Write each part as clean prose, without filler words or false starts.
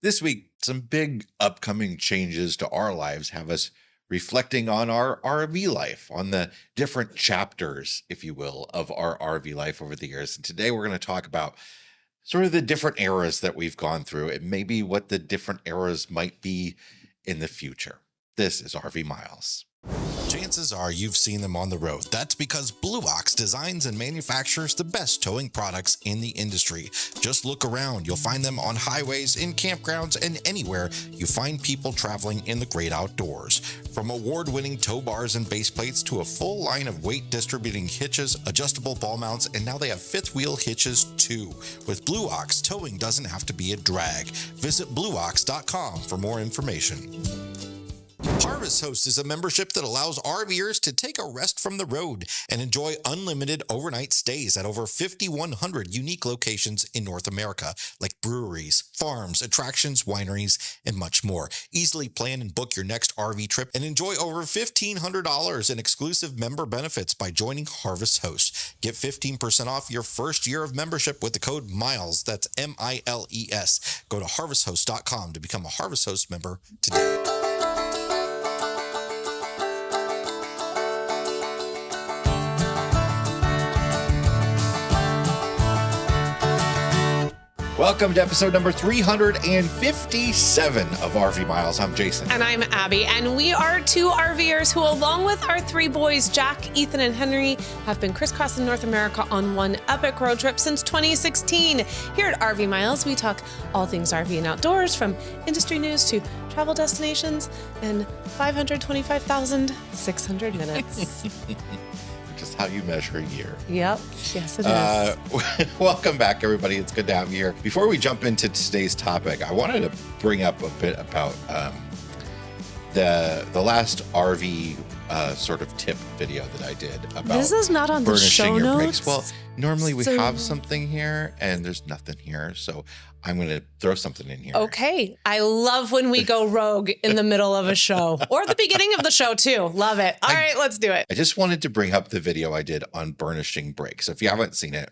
This week, some big upcoming changes to our lives have us reflecting on our RV life, on the different chapters, if you will, of our RV life over the years. And today we're going to talk about sort of the different eras that we've gone through and maybe what the different eras might be in the future. This is RV Miles. Chances are you've seen them on the road. That's because Blue Ox designs and manufactures the best towing products in the industry. Just look around. You'll find them on highways, in campgrounds, and anywhere you find people traveling in the great outdoors. From award-winning tow bars and base plates to a full line of weight distributing hitches, adjustable ball mounts, and now they have fifth wheel hitches too. With Blue Ox, towing doesn't have to be a drag. Visit blueox.com for more information. Harvest Host is a membership that allows RVers to take a rest from the road and enjoy unlimited overnight stays at over 5,100 unique locations in North America, like breweries, farms, attractions, wineries, and much more. Easily plan and book your next RV trip and enjoy over $1,500 in exclusive member benefits by joining Harvest Host. Get 15% off your first year of membership with the code MILES. That's MILES. Go to harvesthost.com to become a Harvest Host member today. Welcome to episode number 357 of RV Miles. I'm Jason. And I'm Abby. And we are two RVers who, along with our three boys, Jack, Ethan, and Henry, have been crisscrossing North America on one epic road trip since 2016. Here at RV Miles, we talk all things RV and outdoors, from industry news to travel destinations and 525,600 minutes. Just how you measure a year. Yep. Yes, it is. Welcome back, everybody. It's good to have you here. Before we jump into today's topic, I wanted to bring up a bit about the last RV sort of tip video that I did about this is not on the show your notes. brakes. Well, normally we have something here, and there's nothing here, so I'm going to throw something in here. Okay. I love when we go rogue in the middle of a show or the beginning of the show too. Love it. All right, let's do it. I just wanted to bring up the video I did on burnishing brakes. If you haven't seen it,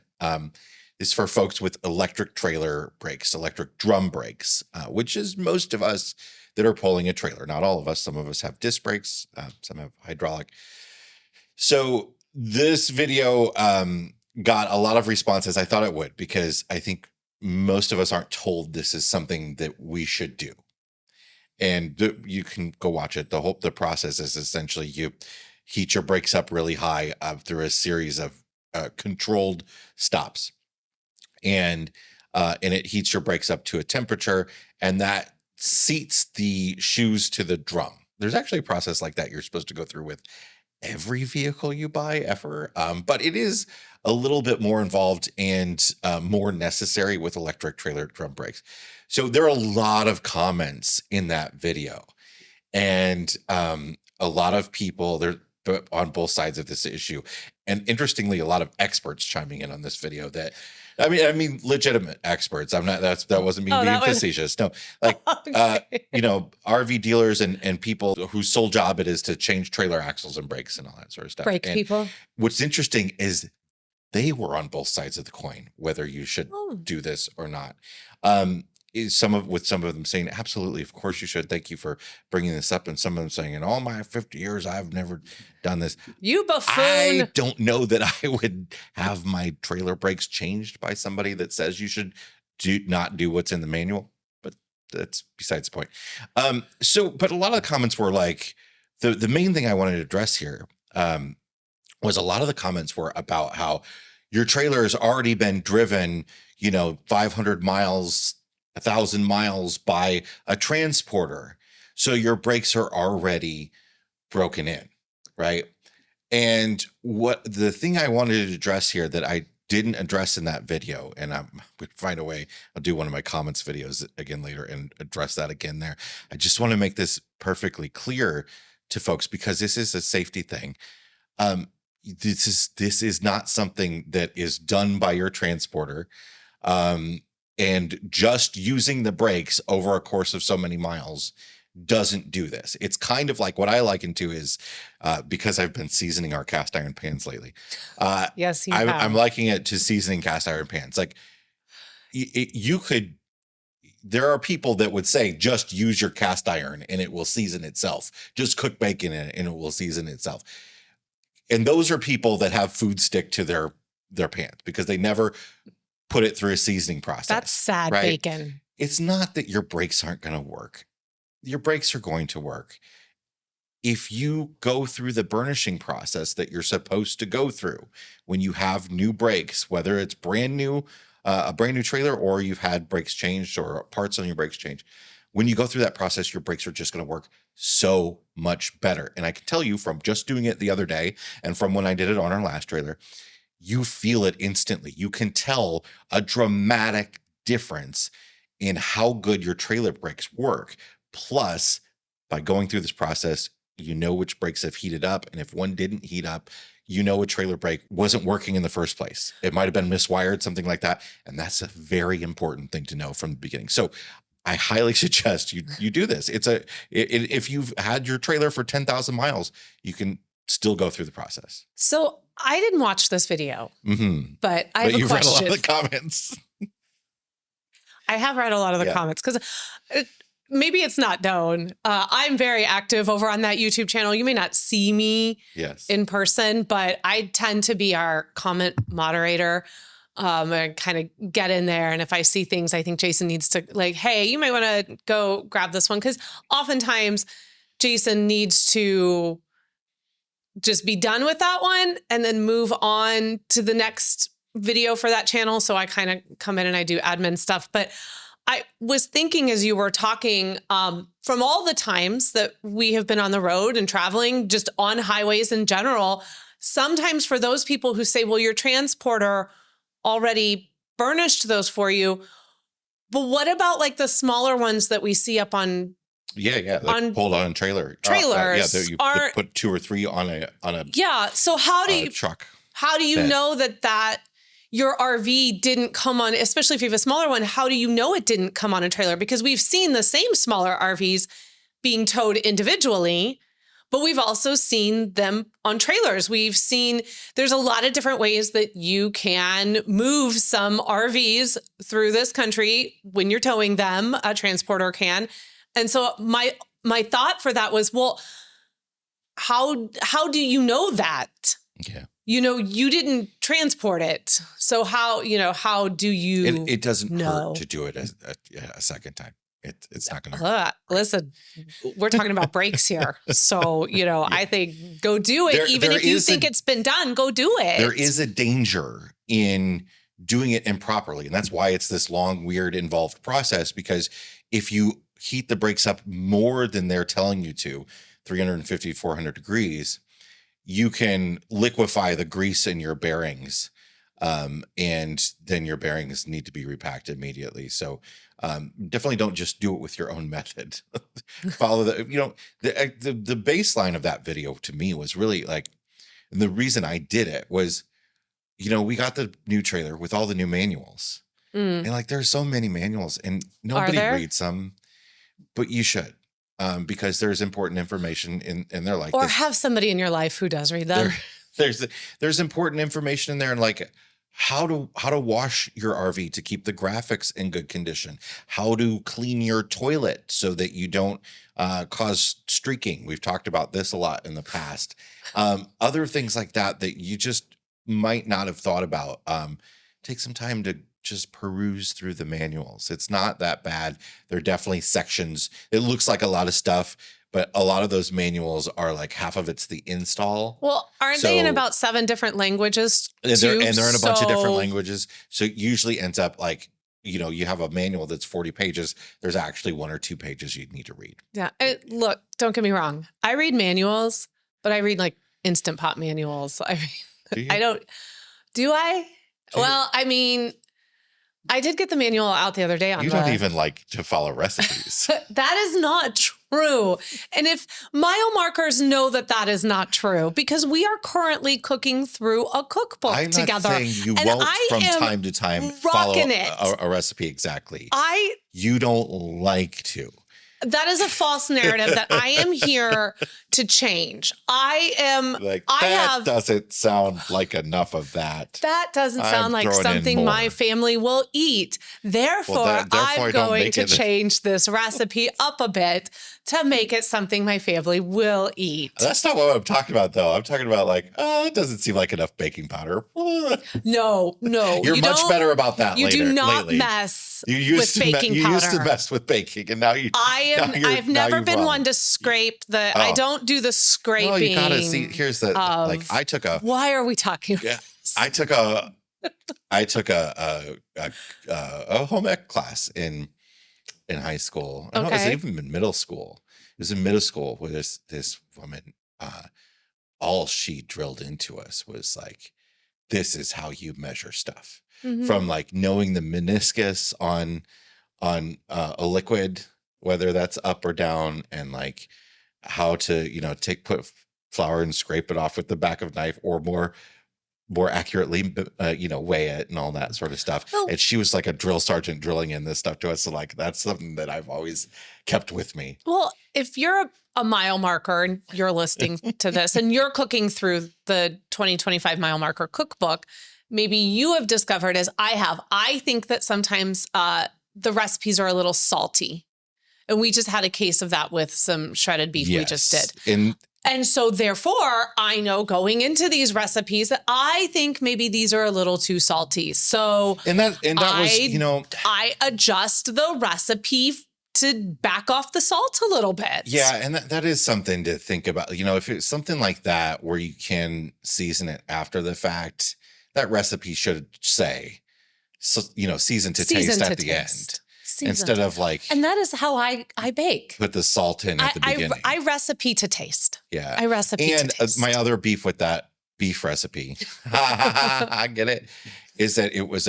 it's for folks with electric trailer brakes, electric drum brakes, which is most of us that are pulling a trailer. Not all of us. Some of us have disc brakes. Some have hydraulic. So this video got a lot of responses. I thought it would, because I think most of us aren't told this is something that we should do. And you can go watch it. The process is essentially you heat your brakes up really high through a series of controlled stops, and it heats your brakes up to a temperature, and that seats the shoes to the drum. There's actually a process like that you're supposed to go through with every vehicle you buy ever, but it is a little bit more involved and more necessary with electric trailer drum brakes. So there are a lot of comments in that video, and a lot of people there on both sides of this issue, and interestingly, a lot of experts chiming in on this video. That I mean, legitimate experts. I'm not. That wasn't me being facetious. No, like RV dealers and people whose sole job it is to change trailer axles and brakes and all that sort of stuff. People. What's interesting is they were on both sides of the coin, whether you should do this or not. Some of them saying, absolutely, of course you should. Thank you for bringing this up. And some of them saying, in all my 50 years, I've never done this. You buffoon. I don't know that I would have my trailer brakes changed by somebody that says you should not do what's in the manual, but that's besides the point. But a lot of the comments were like, the main thing I wanted to address here was a lot of the comments were about how your trailer has already been driven, 500 miles, 1,000 miles by a transporter. So your brakes are already broken in, right? And the thing I wanted to address here that I didn't address in that video, and I would find a way, I'll do one of my comments videos again later and address that again there. I just want to make this perfectly clear to folks, because this is a safety thing. This is not something that is done by your transporter. And just using the brakes over a course of so many miles doesn't do this. It's kind of like what I liken to is because I've been seasoning our cast iron pans lately. Yes, you have. I'm likening it to seasoning cast iron pans. Like you could there are people that would say, just use your cast iron and it will season itself. Just cook bacon in it and it will season itself. And those are people that have food stick to their pants because they never put it through a seasoning process. That's sad, right? bacon. It's not that your brakes aren't going to work. Your brakes are going to work. If you go through the burnishing process that you're supposed to go through when you have new brakes, whether it's brand new, a brand new trailer, or you've had brakes changed or parts on your brakes changed, when you go through that process, your brakes are just going to work so much better. And I can tell you from just doing it the other day and from when I did it on our last trailer, you feel it instantly. You can tell a dramatic difference in how good your trailer brakes work. Plus, by going through this process, you know which brakes have heated up. And if one didn't heat up, you know a trailer brake wasn't working in the first place. It might have been miswired, something like that. And that's a very important thing to know from the beginning. So I highly suggest you do this. If you've had your trailer for 10,000 miles, you can still go through the process. So I didn't watch this video, but I have a question. You've read a lot of the comments. I have read a lot of the comments because maybe it's not known. I'm very active over on that YouTube channel. You may not see me in person, but I tend to be our comment moderator. And kind of get in there. And if I see things, I think Jason needs to like, hey, you might want to go grab this one. Because oftentimes Jason needs to just be done with that one and then move on to the next video for that channel. So I kind of come in and I do admin stuff. But I was thinking as you were talking, from all the times that we have been on the road and traveling, just on highways in general, sometimes for those people who say, well, your transporter already burnished those for you. But what about like the smaller ones that we see up on? Like on pulled on trailer. Trailers. You put 2 or 3 on a So how do you truck? How do you know that your RV didn't come on, especially if you have a smaller one, how do you know it didn't come on a trailer? Because we've seen the same smaller RVs being towed individually, but we've also seen them on trailers. We've seen there's a lot of different ways that you can move some RVs through this country when you're towing them, a transporter can. And so my thought for that was, well, how do you know that? Yeah. You didn't transport it. So how do you It doesn't know? hurt to do it a second time. It's not going to hurt. Listen, we're talking about brakes here. So, I think go do it. Even if you think it's been done, go do it. There is a danger in doing it improperly. And that's why it's this long, weird, involved process. Because if you heat the brakes up more than they're telling you to, 350, 400 degrees, you can liquefy the grease in your bearings. And then your bearings need to be repacked immediately. So definitely don't just do it with your own method. Follow the baseline of that video to me was really like, and the reason I did it was, we got the new trailer with all the new manuals. And like, there's so many manuals and nobody reads them, but you should. Because there's important information in there, like, or have somebody in your life who does read them. There's important information in there, and like how to wash your RV to keep the graphics in good condition, how to clean your toilet so that you don't cause streaking. We've talked about this a lot in the past. Other things like that you just might not have thought about. Take some time to just peruse through the manuals. It's not that bad. There are definitely sections. It looks like a lot of stuff, but a lot of those manuals are like half of it's the install. Well, aren't they in about 7 different languages? And they're in a bunch of different languages. So it usually ends up like, you have a manual that's 40 pages. There's actually 1 or 2 pages you'd need to read. Yeah. Look, don't get me wrong. I read manuals, but I read like Instant Pot manuals. I don't. Do I? Well, I mean, I did get the manual out the other day on You don't even like to follow recipes. That is not true. And if mile markers know that is not true, because we are currently cooking through a cookbook together. I'm not saying you won't from time to time follow a recipe exactly. You don't like to. That is a false narrative that I am here to change. I that doesn't sound like enough of that. That doesn't I'm sound like throwing in something my more. family will eat. Therefore, therefore I'm don't going make to it- change this recipe up a bit to make it something my family will eat. That's not what I'm talking about, though. I'm talking about it doesn't seem like enough baking powder. No. You're you much don't- better about that. You do not lately. mess You used with to baking you powder. used to mess with baking, and now you. I've never been one to scrape the. I don't do the scraping. Well, you gotta see. Here's the I took a. Why are we talking about this? I took a home ec class in high school. I don't know, it was even in middle school. It was in middle school where this woman, all she drilled into us was like, this is how you measure stuff. From like knowing the meniscus on a liquid, whether that's up or down, and like how to put flour and scrape it off with the back of a knife, or more accurately, weigh it and all that sort of stuff. Oh. And she was like a drill sergeant drilling in this stuff to us. So like, that's something that I've always kept with me. Well, if you're a mile marker and you're listening to this and you're cooking through the 2025 mile marker cookbook, maybe you have discovered, as I have, I think that sometimes the recipes are a little salty. And we just had a case of that with some shredded beef we just did. And so therefore, I know going into these recipes that I think maybe these are a little too salty. So I adjust the recipe to back off the salt a little bit. Yeah, and that is something to think about. If it's something like that where you can season it after the fact, that recipe should say, season to taste at the end. Instead of like, and that is how I bake. Put the salt in at the beginning. I recipe to taste. Yeah, I recipe to taste. And my other beef with that beef recipe, I get it, is that it was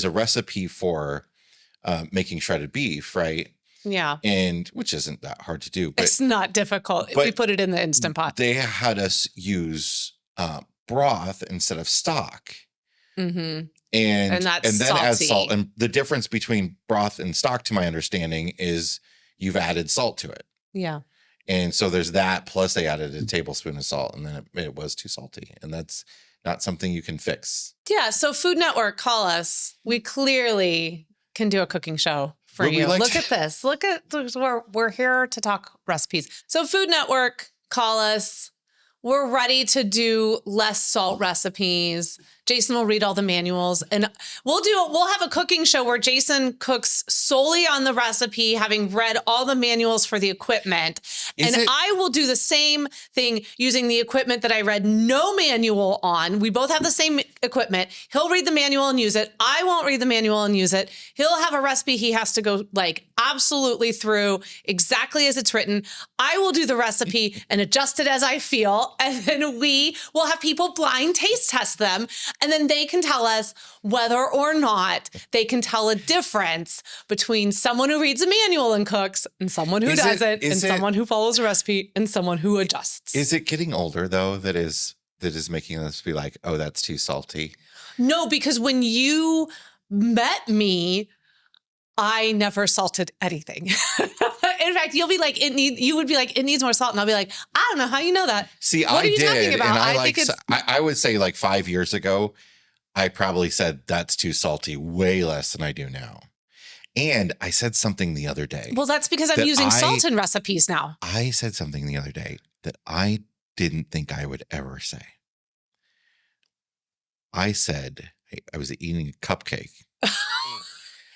a recipe for making shredded beef, right? Yeah, and which isn't that hard to do. But, it's not difficult. We put it in the Instant Pot. They had us use broth instead of stock. Mm-hmm. And then add salt. And the difference between broth and stock, to my understanding, is you've added salt to it. Yeah. And so there's that, plus they added a tablespoon of salt, and then it was too salty. And that's not something you can fix. Yeah. So Food Network, call us. We clearly can do a cooking show for you. Look at this. We're here to talk recipes. So Food Network, call us. We're ready to do less salt recipes. Jason will read all the manuals, and we'll have a cooking show where Jason cooks solely on the recipe, having read all the manuals for the equipment. I will do the same thing using the equipment that I read no manual on. We both have the same equipment. He'll read the manual and use it. I won't read the manual and use it. He'll have a recipe he has to go absolutely through exactly as it's written. I will do the recipe and adjust it as I feel. And then we will have people blind taste test them. And then they can tell us whether or not they can tell a difference between someone who reads a manual and cooks and someone who doesn't, and someone who follows a recipe and someone who adjusts. Is it getting older, though, that is making us be like, oh, that's too salty? No, because when you met me, I never salted anything. In fact, you'll be like, you would be like, it needs more salt. And I'll be like, I don't know how you know that. See, what are you talking about? And I would say like 5 years ago, I probably said that's too salty way less than I do now. And I said something the other day. Well, that's because I'm using salt in recipes now. I said something the other day that I didn't think I would ever say. I said, I was eating a cupcake.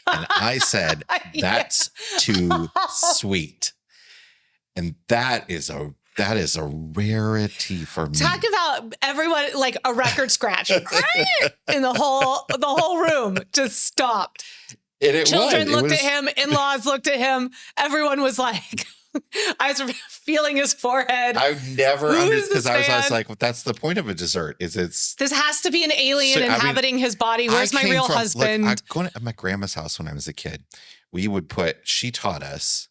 And I said, that's too sweet. And that is a rarity for me. Talk about everyone like a record scratch. And the whole room just stopped. Children looked at him, in-laws looked at him. Everyone was like, I was feeling his forehead. I've never understood, because I was like, well, that's the point of a dessert. This has to be an alien inhabiting his body. Where's my real husband? Look, going at my grandma's house when I was a kid, she taught us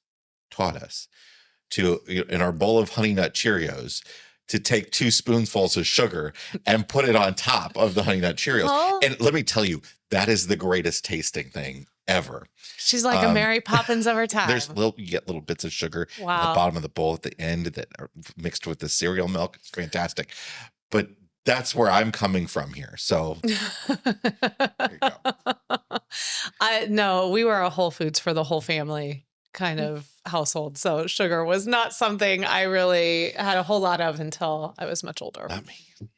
to, in our bowl of Honey Nut Cheerios, to take 2 spoonfuls of sugar and put it on top of the Honey Nut Cheerios. Oh. And let me tell you, that is the greatest tasting thing ever. She's like a Mary Poppins of her time. You get little bits of sugar at the Wow. bottom of the bowl at the end that are mixed with the cereal milk. It's fantastic. But that's where I'm coming from here. So there you go. No, we were a Whole Foods for the whole family kind of household. So sugar was not something I really had a whole lot of until I was much older. Not me.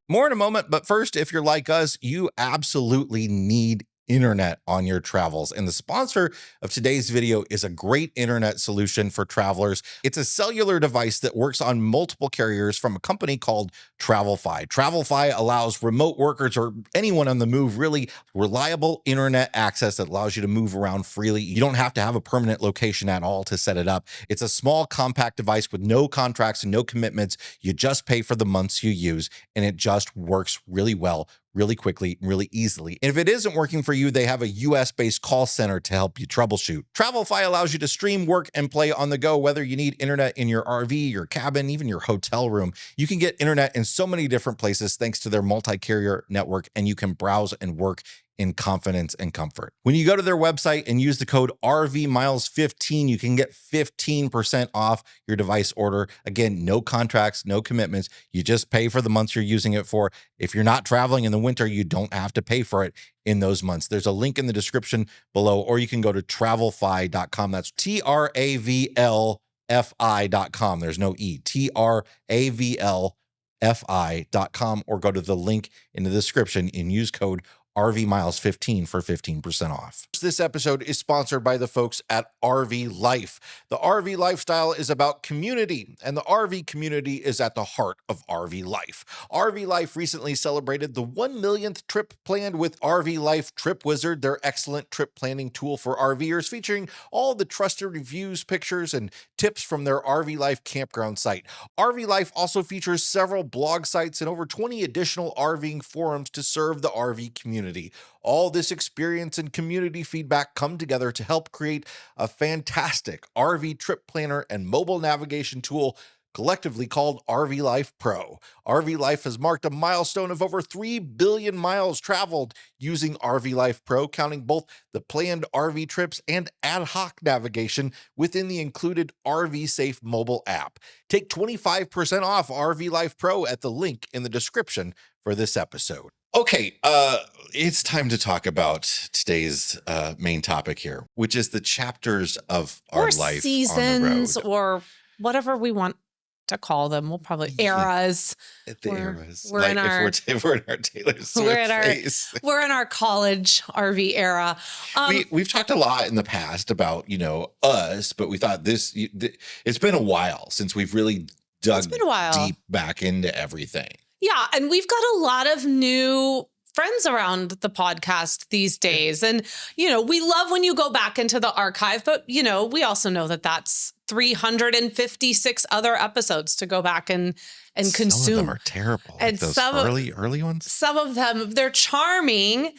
More in a moment, but first, if you're like us, you absolutely need internet on your travels. And the sponsor of today's video is a great internet solution for travelers. It's a cellular device that works on multiple carriers from a company called TravelFi. TravelFi allows remote workers or anyone on the move really reliable internet access that allows you to move around freely. You don't have to have a permanent location at all to set it up. It's a small, compact device with no contracts and no commitments. You just pay for the months you use, and it just works really well, really quickly, really easily. And if it isn't working for you, they have a US-based call center to help you troubleshoot. TravelFi allows you to stream, work, and play on the go, whether you need internet in your RV, your cabin, even your hotel room. You can get internet in so many different places thanks to their multi-carrier network, and you can browse and work in confidence and comfort. When you go to their website and use the code RVMiles15, you can get 15% off your device order. Again, no contracts, no commitments. You just pay for the months you're using it for. If you're not traveling in the winter, you don't have to pay for it in those months. There's a link in the description below, or you can go to travelfi.com. That's TRAVLFI.com. There's no E. TRAVLFI.com, or go to the link in the description and use code RVMiles15 for 15% off. This episode is sponsored by the folks at RV Life. The RV lifestyle is about community, and the RV community is at the heart of RV Life. RV Life recently celebrated the 1 millionth trip planned with RV Life Trip Wizard, their excellent trip planning tool for RVers, featuring all the trusted reviews, pictures, and tips from their RV Life campground site. RV Life also features several blog sites and over 20 additional RVing forums to serve the RV community. All this experience and community feedback come together to help create a fantastic RV trip planner and mobile navigation tool collectively called RV Life Pro. RV Life has marked a milestone of over 3 billion miles traveled using RV Life Pro, counting both the planned RV trips and ad hoc navigation within the included RV Safe mobile app. Take 25% off RV Life Pro at the link in the description for this episode. Okay, it's time to talk about today's main topic here, which is the chapters of our life seasons, on the road. or whatever we want to call them. We'll probably eras. Eras. We're Like in our if we're in our Taylor Swift phase. we're in our college RV era. We've talked a lot in the past about, us, but we thought it's been a while since we've really dug deep back into everything. Yeah, and we've got a lot of new friends around the podcast these days. And, we love when you go back into the archive, but, we also know that that's 356 other episodes to go back and consume. Some of them are terrible. And those early ones. Some of them, they're charming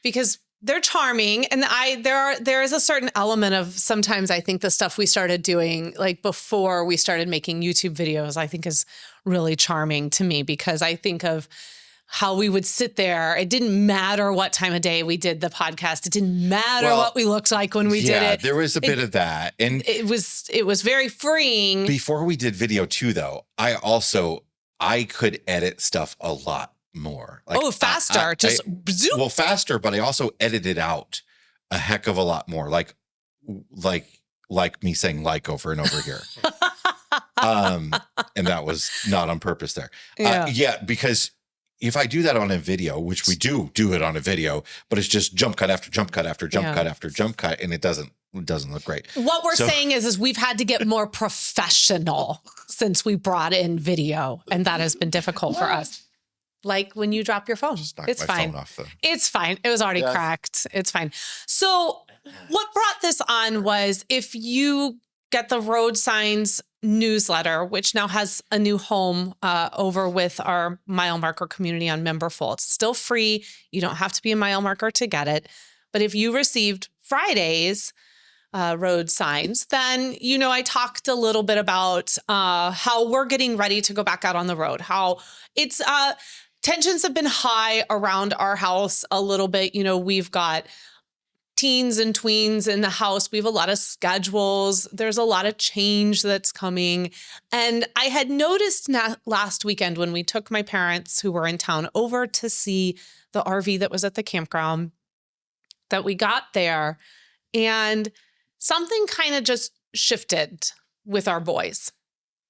because they're charming. And there is a certain element of sometimes I think the stuff we started doing like before we started making YouTube videos, I think is really charming to me, because I think of how we would sit there. It didn't matter what time of day we did the podcast. It didn't matter what we looked like when we did it. There was a bit of that. And it was very freeing. Before we did video too, though, I could edit stuff a lot more. Like, faster. Faster, but I also edited out a heck of a lot more. Like me saying like over and over here. And that was not on purpose there. Because if I do that on a video, which we do it on a video, but it's just jump cut after jump cut after jump cut after jump cut, and it doesn't look great. What we're saying is we've had to get more professional since we brought in video, and that has been difficult for us. Like when you drop your phone, it's fine. It's fine. It was already cracked. It's fine. So what brought this on was, if you get the Road Signs newsletter, which now has a new home over with our mile marker community on Memberful. It's still free. You don't have to be a mile marker to get it. But if you received Fridays, road signs, then, I talked a little bit about how we're getting ready to go back out on the road, how it's tensions have been high around our house a little bit. We've got teens and tweens in the house. We have a lot of schedules. There's a lot of change that's coming. And I had noticed last weekend when we took my parents who were in town over to see the RV that was at the campground, that we got there and something kind of just shifted with our boys.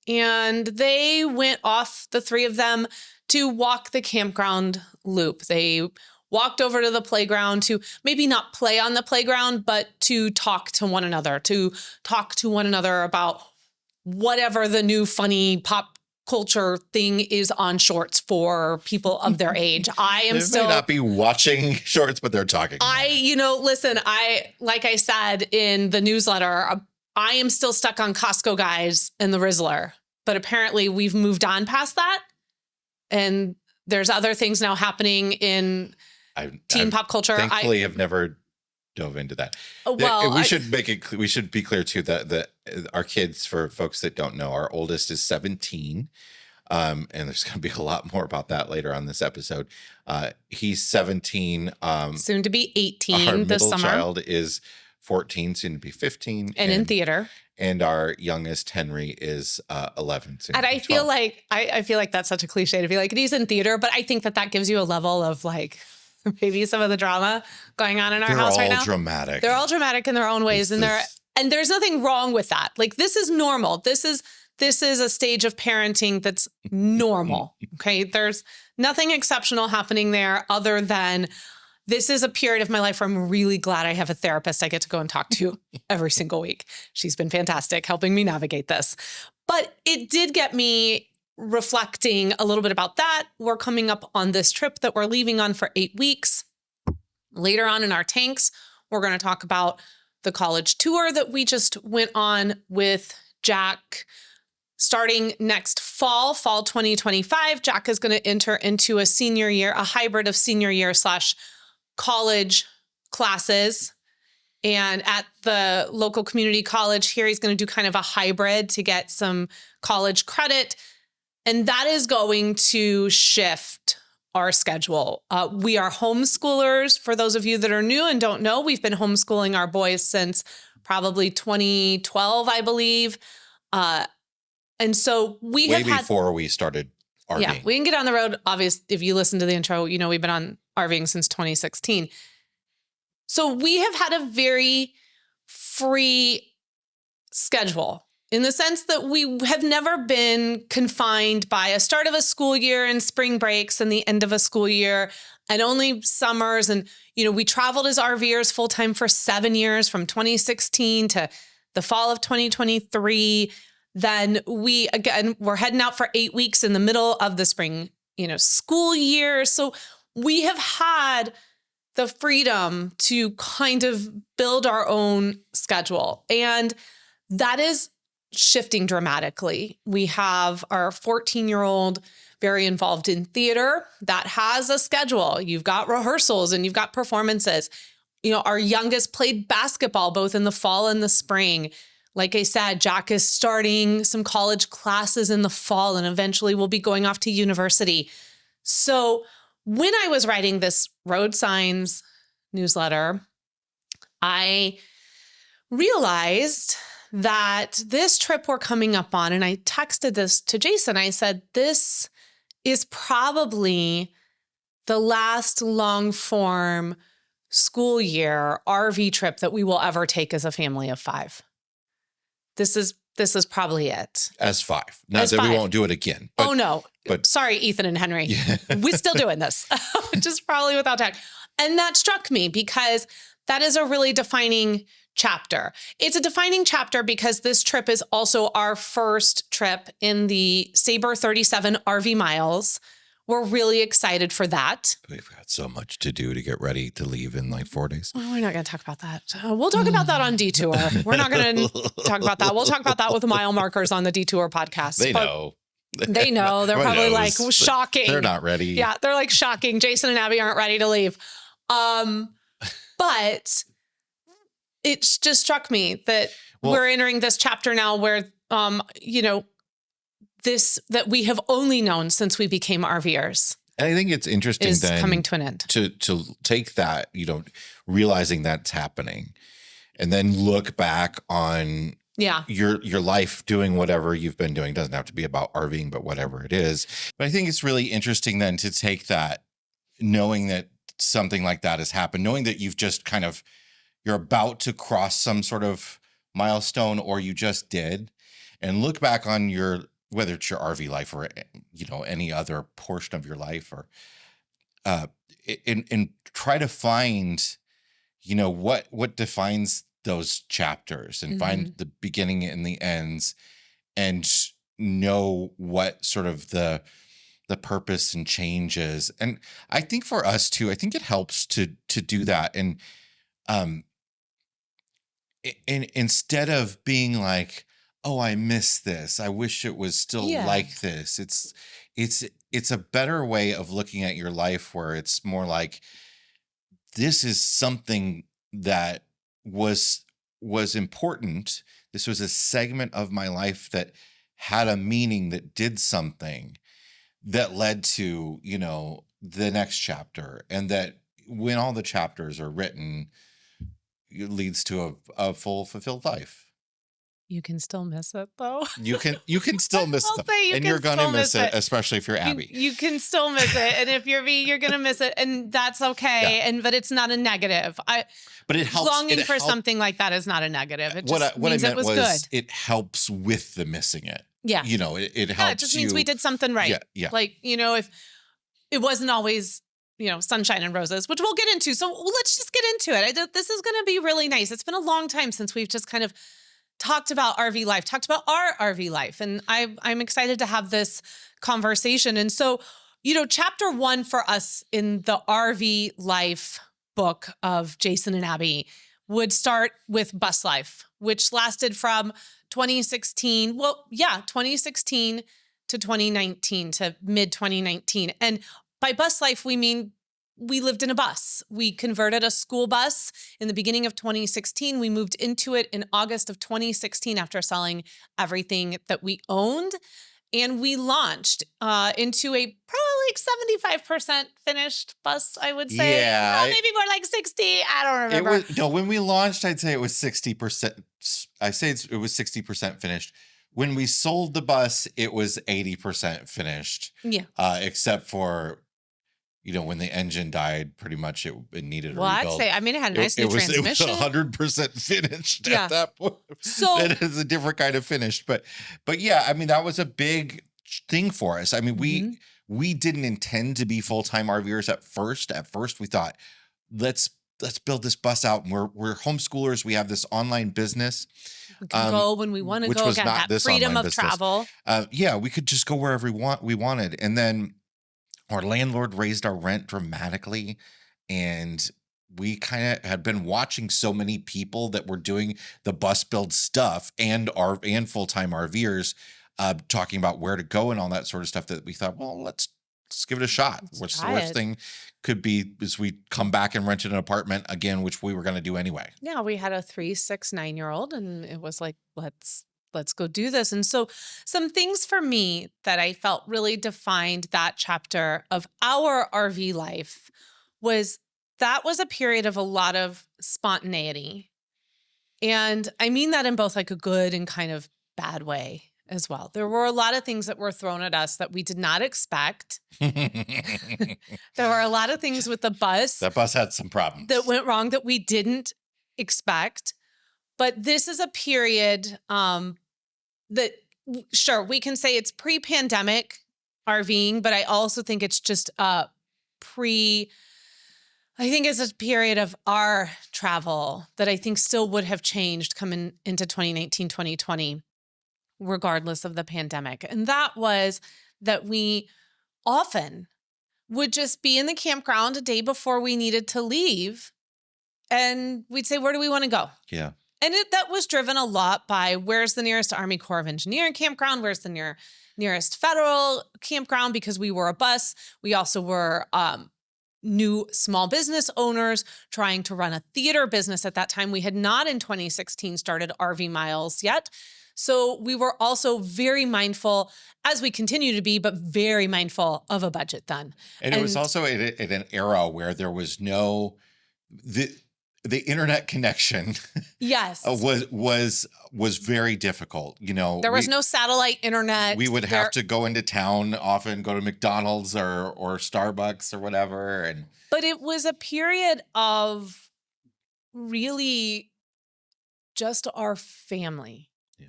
And they went off, the three of them, to walk the campground loop. They walked over to the playground to maybe not play on the playground, but to talk to one another about whatever the new funny pop culture thing is on shorts for people of their age. I am still may not be watching shorts, but they're talking. Listen, like I said in the newsletter, I am still stuck on Costco Guys and the Rizzler, but apparently we've moved on past that. And there's other things now happening in teen pop culture. Thankfully, have never dove into that. Well, we should be clear too that our kids, for folks that don't know, our oldest is 17. And there's going to be a lot more about that later on this episode. He's 17. Soon to be 18 our this middle summer. child is 14, soon to be 15. And in theater. And our youngest, Henry, is 11. Soon And to be 12. I feel like that's such a cliche to be like, he's in theater, but I think that gives you a level of like maybe some of the drama going on in our house right now. They're all dramatic in their own ways. And there's nothing wrong with that. Like, this is normal. This is a stage of parenting that's normal. Okay. There's nothing exceptional happening there other than this is a period of my life where I'm really glad I have a therapist I get to go and talk to every single week. She's been fantastic helping me navigate this. But it did get me reflecting a little bit about that. We're coming up on this trip that we're leaving on for 8 weeks. Later on in our tanks, we're going to talk about the college tour that we just went on with Jack. Starting next fall 2025, Jack is going to enter into a senior year, a hybrid of senior year / college classes. And at the local community college here, he's going to do kind of a hybrid to get some college credit. And that is going to shift our schedule. We are homeschoolers. For those of you that are new and don't know, we've been homeschooling our boys since probably 2012, I believe. And so we way before we started RVing. Yeah, we can get on the road. Obviously, if you listen to the intro, we've been on RVing since 2016. So we have had a very free schedule in the sense that we have never been confined by a start of a school year and spring breaks and the end of a school year and only summers. And, we traveled as RVers full-time for 7 years from 2016 to the fall of 2023. Then we're heading out for 8 weeks in the middle of the spring, school year. So we have had the freedom to kind of build our own schedule. And that is shifting dramatically. We have our 14-year-old very involved in theater that has a schedule. You've got rehearsals and you've got performances. Our youngest played basketball both in the fall and the spring. Like I said, Jack is starting some college classes in the fall and eventually will be going off to university. So when I was writing this road signs newsletter, I realized that this trip we're coming up on, and I texted this to Jason, I said, this is probably the last long form school year RV trip that we will ever take as a family of 5. This is probably it. As 5. Not that 5. We won't do it again. But, no. But sorry, Ethan and Henry. Yeah. We're still doing this, just probably without Jack. And that struck me because that is a really defining chapter. It's a defining chapter because this trip is also our first trip in the Sabre 37 RV miles. We're really excited for that. We've got so much to do to get ready to leave in like 4 days. Well, we're not going to talk about that. We'll talk about that on Detour. We're not going to talk about that. We'll talk about that with the mile markers on the Detour podcast. They know. They know. They're probably like, shocking. They're not ready. Yeah, they're like, shocking. Jason and Abby aren't ready to leave. But it just struck me that we're entering this chapter now where, that we have only known since we became RVers. And I think it's interesting is then coming to an end. To take that, realizing that's happening, and then look back on your life doing whatever you've been doing. It doesn't have to be about RVing, but whatever it is. But I think it's really interesting then to take that, knowing that something like that has happened, knowing that you've just you're about to cross some sort of milestone, or you just did, and look back on whether it's your RV life or, any other portion of your life, or, and try to find, what defines those chapters, and find the beginning and the ends, and know what sort of the purpose and changes. And I think for us too, I think it helps to do that. And, instead of being like, oh, I miss this, I wish it was still like this. It's a better way of looking at your life, where it's more like, this is something that was important. This was a segment of my life that had a meaning, that did something that led to, the next chapter. And that when all the chapters are written, it leads to a full, fulfilled life. You can still miss it, though. You can still miss them, and you're gonna miss it, especially if you're Abby. You can still miss it, and if you're me, you're gonna miss it, and that's okay. Yeah. But it's not a negative. But it helps. Longing for something like that is not a negative. It just what means I meant it was good. It helps with the missing it. Yeah, it helps. It just means we did something right. Yeah. Like, if it wasn't always, sunshine and roses, which we'll get into. So let's just get into it. This is going to be really nice. It's been a long time since we've just kind of talked about RV life, talked about our RV life. And I'm excited to have this conversation. And so, chapter 1 for us in the RV life book of Jason and Abby would start with bus life, which lasted from 2016 to 2019, to mid 2019. And by bus life, we mean we lived in a bus. We converted a school bus in the beginning of 2016. We moved into it in August of 2016 after selling everything that we owned. And we launched into a probably like 75% finished bus, I would say. Yeah. Maybe more like 60. I don't remember. When we launched, I'd say it was 60%. I say it was 60% finished. When we sold the bus, it was 80% finished. Yeah. Except for, when the engine died, pretty much it needed a rebuild. I'd say, it had a nice new transmission. It was 100% finished at that point. So it is a different kind of finished. But yeah, that was a big thing for us. We didn't intend to be full-time RVers at first. At first, we thought, let's build this bus out. And we're homeschoolers. We have this online business. We can go when we want to go. Was get not that freedom of travel. We could just go wherever we wanted. And then our landlord raised our rent dramatically, and we kind of had been watching so many people that were doing the bus build stuff and full-time RVers talking about where to go and all that sort of stuff, that we thought, well, let's give it a shot. What's the worst thing could be is we come back and rent an apartment again, which we were going to do anyway. Yeah, we had a 3, 6, 9-year-old, and it was like, let's go do this. And so some things for me that I felt really defined that chapter of our RV life was a period of a lot of spontaneity. And I mean that in both like a good and kind of bad way as well. There were a lot of things that were thrown at us that we did not expect. There were a lot of things with the bus. That bus had some problems that went wrong that we didn't expect. But this is a period that, sure, we can say it's pre-pandemic RVing, but I also think it's just I think it's a period of our travel that I think still would have changed coming into 2019, 2020, regardless of the pandemic. And that was that we often would just be in the campground a day before we needed to leave. And we'd say, where do we want to go? Yeah. And that was driven a lot by where's the nearest Army Corps of Engineer campground? Where's the nearest federal campground? Because we were a bus. We also were new small business owners trying to run a theater business at that time. We had not in 2016 started RV Miles yet. So we were also very mindful, as we continue to be, but very mindful of a budget then. And it was also in an era where there was no the internet connection. Yes, was very difficult. You know, there was no satellite internet. We would have to go into town often, go to McDonald's or Starbucks or whatever, but it was a period of really just our family. Yeah.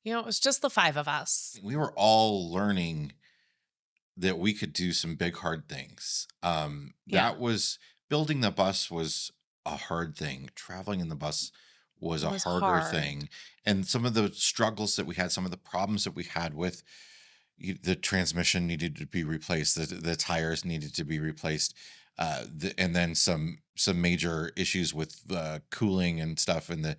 You know, it was just the five of us. We were all learning that we could do some big, hard things. That was building the bus was a hard thing. Traveling in the bus was a harder thing. And some of the struggles that we had, some of the problems that we had with the transmission needed to be replaced, the tires needed to be replaced, and then some major issues with cooling and stuff in the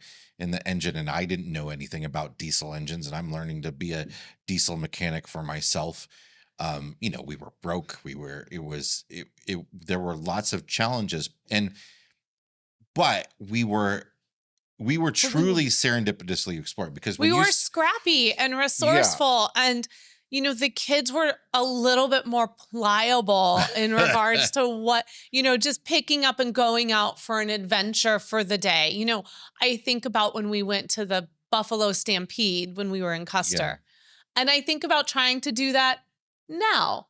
engine. And I didn't know anything about diesel engines, and I'm learning to be a diesel mechanic for myself. You know, we were broke. There were lots of challenges, but we were truly serendipitously explored because we were scrappy and resourceful. Yeah. And, you know, the kids were a little bit more pliable in regards to what, you know, just picking up and going out for an adventure for the day. You know, I think about when we went to the Buffalo Stampede when we were in Custer. Yeah. And I think about trying to do that now.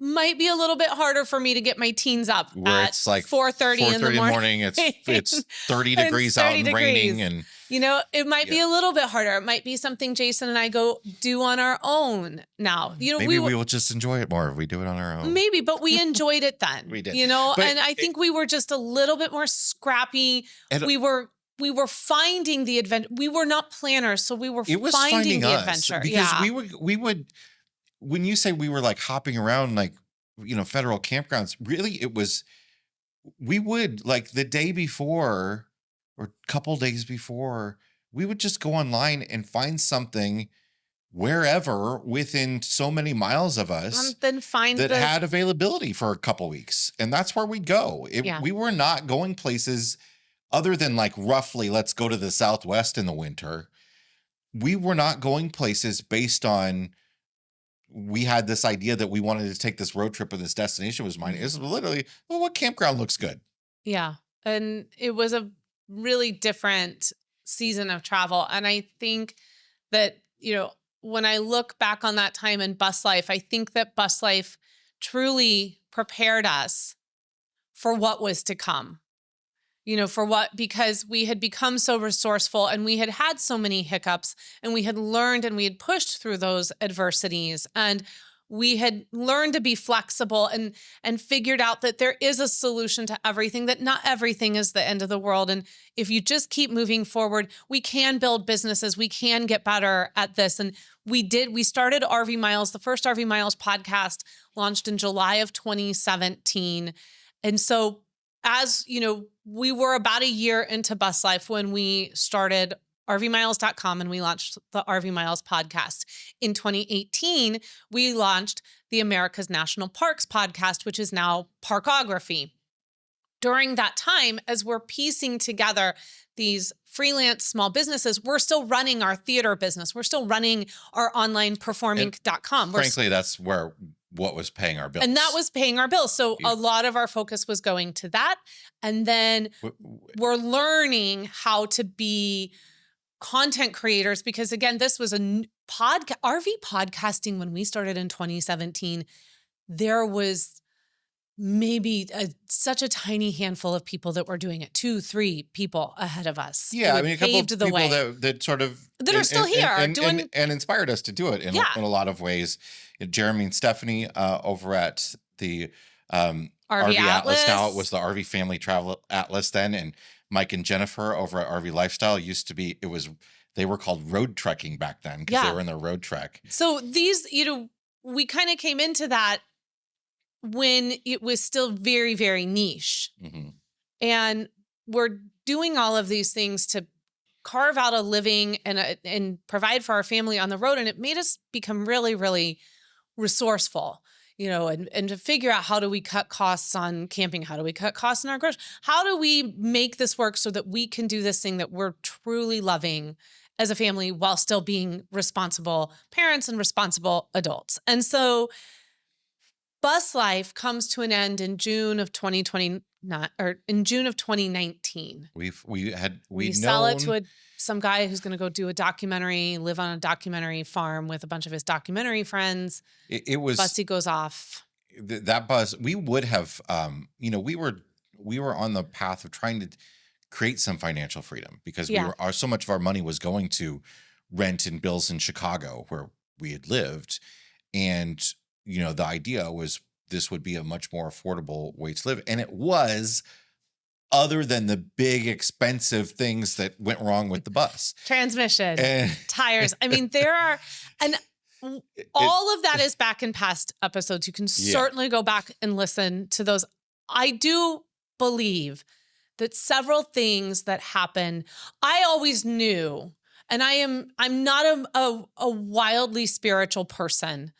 Might be a little bit harder for me to get my teens up where at it's like 4:30 in the morning. It's 30 degrees out and raining, and you know, it might be a little bit harder. It might be something Jason and I go do on our own now. You know, maybe we will just enjoy it more if we do it on our own. Maybe, but we enjoyed it then. We did, you know, but and I think we were just a little bit more scrappy. We were finding the adventure. We were not planners, so we were finding the adventure. Because we would. When you say we were like hopping around, like, you know, federal campgrounds, really we would, like, the day before or a couple days before, we would just go online and find something wherever within so many miles of us then had availability for a couple weeks. And that's where we'd go. We were not going places other than like roughly, let's go to the Southwest in the winter. We were not going places based on, we had this idea that we wanted to take this road trip and this destination was mine. It was literally, well, what campground looks good? Yeah. And it was a really different season of travel. And I think that, you know, when I look back on that time in bus life, I think that bus life truly prepared us for what was to come. You know, because we had become so resourceful and we had so many hiccups and we had learned and we had pushed through those adversities and we had learned to be flexible and figured out that there is a solution to everything, that not everything is the end of the world. And if you just keep moving forward, we can build businesses. We can get better at this. And we started RV Miles. The first RV Miles podcast launched in July of 2017. And so, as you know, we were about a year into bus life when we started RVmiles.com and we launched the RV Miles podcast. In 2018, we launched the America's National Parks podcast, which is now Parkography. During that time, as we're piecing together these freelance small businesses, we're still running our theater business. We're still running our online performing.com. Frankly, that's what was paying our bills. And that was paying our bills. So a lot of our focus was going to that. And then we're learning how to be content creators because, again, this was a RV podcasting when we started in 2017. There was maybe such a tiny handful of people that were doing it, 2-3 people ahead of us. Yeah, I mean, a couple of people that sort of that are still here and inspired us to do it in a lot of ways. Jeremy and Stephanie over at the RV Atlas. Now it was the RV Family Travel Atlas then, and Mike and Jennifer over at RV Lifestyle they were called road trekking back then because they were in their road trek. So these, you know, we kind of came into that when it was still very, very niche. Mm-hmm. And we're doing all of these things to carve out a living and provide for our family on the road. And it made us become really, really resourceful. and to figure out how do we cut costs on camping? How do we cut costs in our groceries? How do we make this work so that we can do this thing that we're truly loving as a family while still being responsible parents and responsible adults? And so bus life comes to an end in June of 2019. We sell it to some guy who's going to go do a documentary, live on a documentary farm with a bunch of his documentary friends. It was Bussy goes off. That bus. We would have, we were on the path of trying to create some financial freedom because so much of our money was going to rent and bills in Chicago where we had lived, and the idea was this would be a much more affordable way to live, and it was. Other than the big expensive things that went wrong with the bus. Transmission, tires. I mean, there are, and all of that is back in past episodes. You can certainly go back and listen to those. I do believe that several things that happen, I always knew, and I'm not a wildly spiritual person,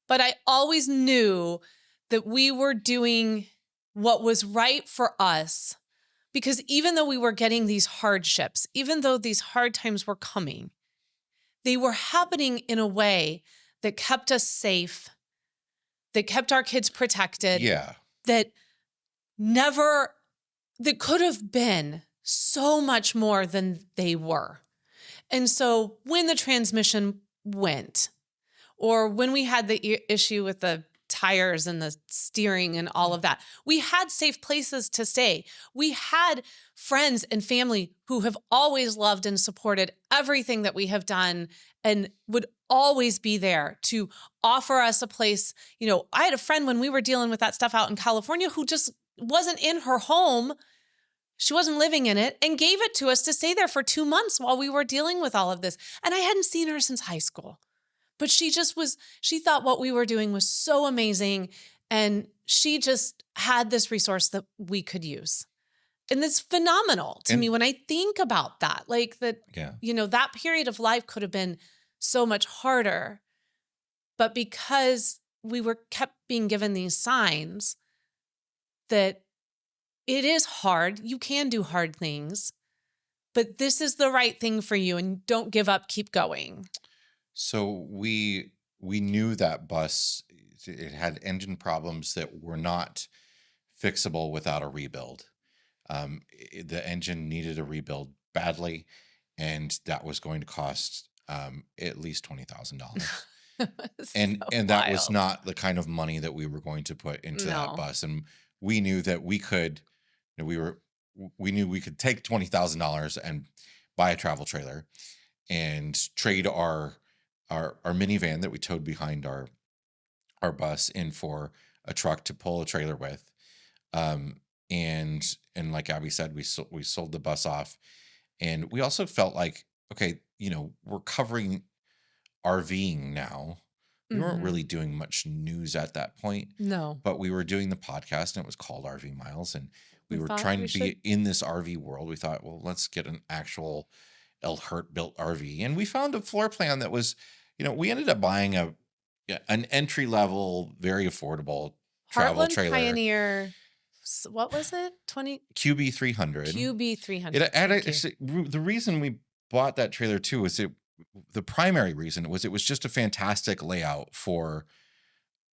but I always knew that we were doing what was right for us. Because even though we were getting these hardships, even though these hard times were coming, they were happening in a way that kept us safe, that kept our kids protected. Yeah. That could have been so much more than they were. And so when the transmission went, or when we had the issue with the tires and the steering and all of that, we had safe places to stay. We had friends and family who have always loved and supported everything that we have done and would always be there to offer us a place. I had a friend when we were dealing with that stuff out in California who just wasn't in her home. She wasn't living in it and gave it to us to stay there for 2 months while we were dealing with all of this. And I hadn't seen her since high school. But she thought what we were doing was so amazing. And she just had this resource that we could use. And it's phenomenal to me when I think about that. Like that, that period of life could have been so much harder. But because we were kept being given these signs that it is hard, you can do hard things, but this is the right thing for you and don't give up, keep going. So we knew that bus, it had engine problems that were not fixable without a rebuild. The engine needed a rebuild badly, and that was going to cost at least $20,000. And that was not the kind of money that we were going to put into that bus. And we knew that we could, we knew we could take $20,000 and buy a travel trailer and trade our minivan that we towed behind our bus in for a truck to pull a trailer with. And like Abby said, we sold the bus off, and we also felt like, okay, we're covering RVing now. We weren't really doing much news at that point. No. But we were doing the podcast, and it was called RV Miles, and we were trying to be in this RV world. We thought, well, let's get an actual El Hurt built RV. And we found a floor plan that was, we ended up buying an entry level, very affordable travel Heartland trailer. Pioneer. What was it? QB300. QB300. The reason we bought that trailer too was the primary reason was it was just a fantastic layout for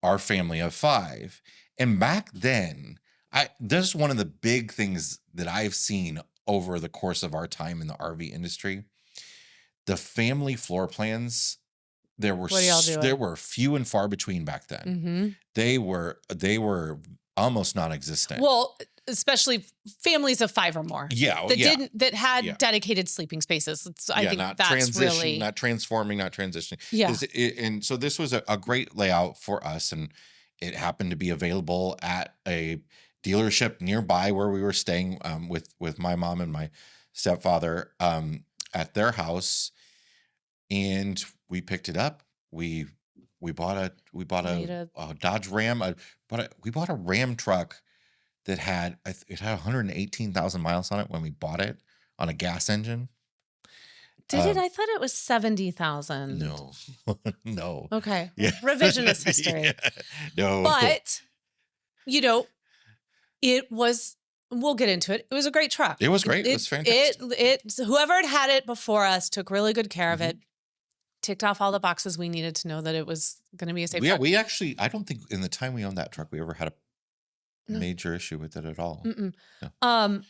our family of 5. And back then, this is one of the big things that I've seen over the course of our time in the RV industry. The family floor plans, there were few and far between back then. Mm-hmm. They were almost non-existent. Well, especially families of 5 or more. That had dedicated sleeping spaces. I think that's really not transforming, not transitioning. Yeah. And so this was a great layout for us, and it happened to be available at a dealership nearby where we were staying with my mom and my stepfather at their house, and we picked it up. We bought a Dodge Ram. We bought a Ram truck that had 118,000 miles on it when we bought it, on a gas engine. Did it? I thought it was 70,000. No, no. Okay. Yeah. Revisionist history. Yeah. No. But, you know, it was, we'll get into it. It was a great truck. It was great. It was fantastic. Whoever had it before us took really good care of Mhm. it, ticked off all the boxes we needed to know that it was going to be a safe Yeah, truck. we actually, I don't think in the time we owned that truck, we ever had a No. major issue with it at all. Mm-mm. No.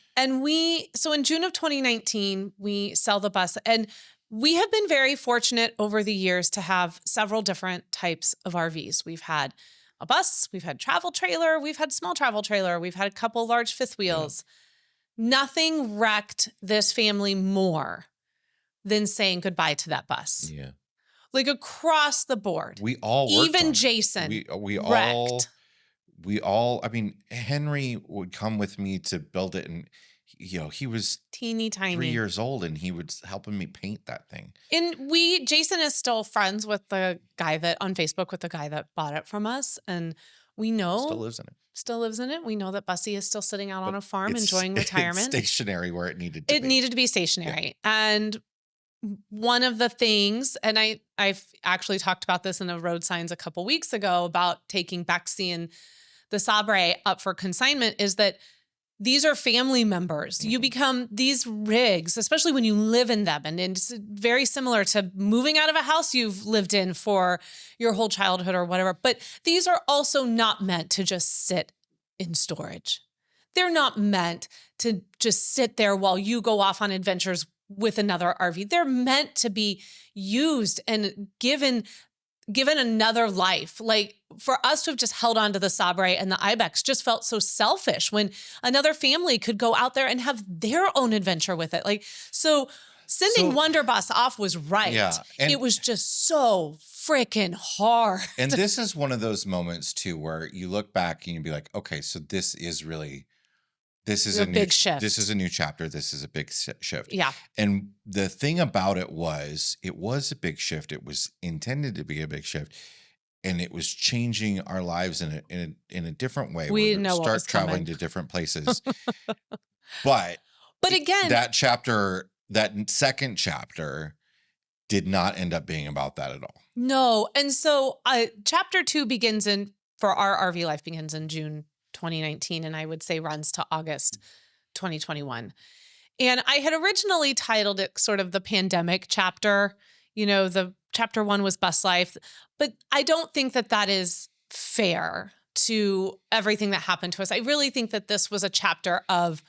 So in June of 2019, we sell the bus, and we have been very fortunate over the years to have several different types of RVs. We've had a bus, we've had travel trailer, we've had small travel trailer, we've had a couple large fifth wheels. Nothing wrecked this family more than saying goodbye to that bus. Yeah. Like across the board. We all worked Even on it. Jason we wrecked. all, I mean, Henry would come with me to build it, and he was Teeny tiny. 3 years old, and he was helping me paint that thing. And Jason is still friends with the guy on Facebook with the guy that bought it from us. And we know. Still lives in it. We know that Bussy is still sitting out on But a farm it's- enjoying retirement. It's stationary where it needed to be. It needed to be stationary. And one of the things, and I've actually talked about this in the road signs a couple weeks ago about taking Bexy and the Sabre up for consignment, is that these are family members. You become these rigs, especially when you live in them. And it's very similar to moving out of a house you've lived in for your whole childhood or whatever. But these are also not meant to just sit in storage. They're not meant to just sit there while you go off on adventures with another RV. They're meant to be used and given another life. Like for us to have just held on to the Sabre and the Ibex just felt so selfish when another family could go out there and have their own adventure with it. Like, so sending Wonderbus off was right. Yeah, and- it was just so freaking hard. And this is one of those moments too, where you look back and you'd be like, okay, so this is a big shift. This is a new chapter. This is a big shift. Yeah. And the thing about it was a big shift. It was intended to be a big shift, and it was changing our lives in a different way. We We're didn't know gonna what was start traveling coming. to different places. But again, that second chapter did not end up being about that at all. no. And so chapter 2 for our RV life begins in June 2019, and I would say runs to August 2021. And I had originally titled it sort of the pandemic chapter. The chapter 1 was bus life, but I don't think that is fair to everything that happened to us. I really think that this was a chapter of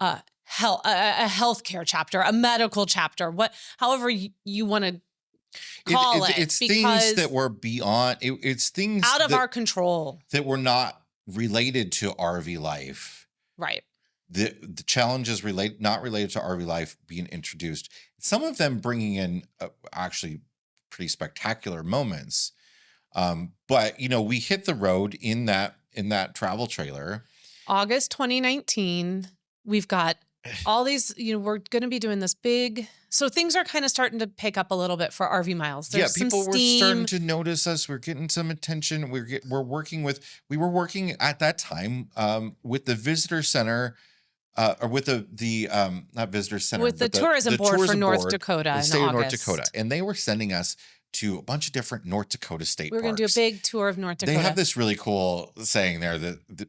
a healthcare chapter, a medical chapter, however you want to call it. It's things that were beyond. It's things out of our control that were not related to RV life. Right. The challenges not related to RV life being introduced. Some of them bringing in actually pretty spectacular moments. But we hit the road in that travel trailer. August 2019. We've got all these. We're going to be doing this big. So things are kind of starting to pick up a little bit for RV Miles. There's people some were steam. starting to notice us. We're getting some attention. We were working at that time with the visitor center, or with the not visitor center, with the but tourism board for North Dakota, the in state of North August. Dakota, and they were sending us to a bunch of different North Dakota state We're parks. going to do a big tour of North Dakota. They have this really cool saying there that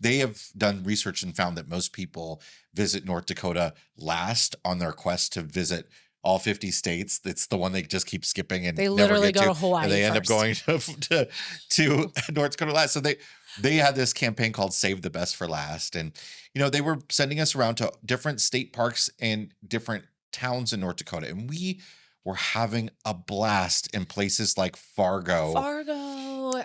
they have done research and found that most people visit North Dakota last on their quest to visit all 50 states. It's the one they just keep skipping and They never literally get go to Hawaii and they end up first. going to North Dakota last. So they had this campaign called Save the Best for Last, and they were sending us around to different state parks and different towns in North Dakota, and we were having a blast in places like Fargo.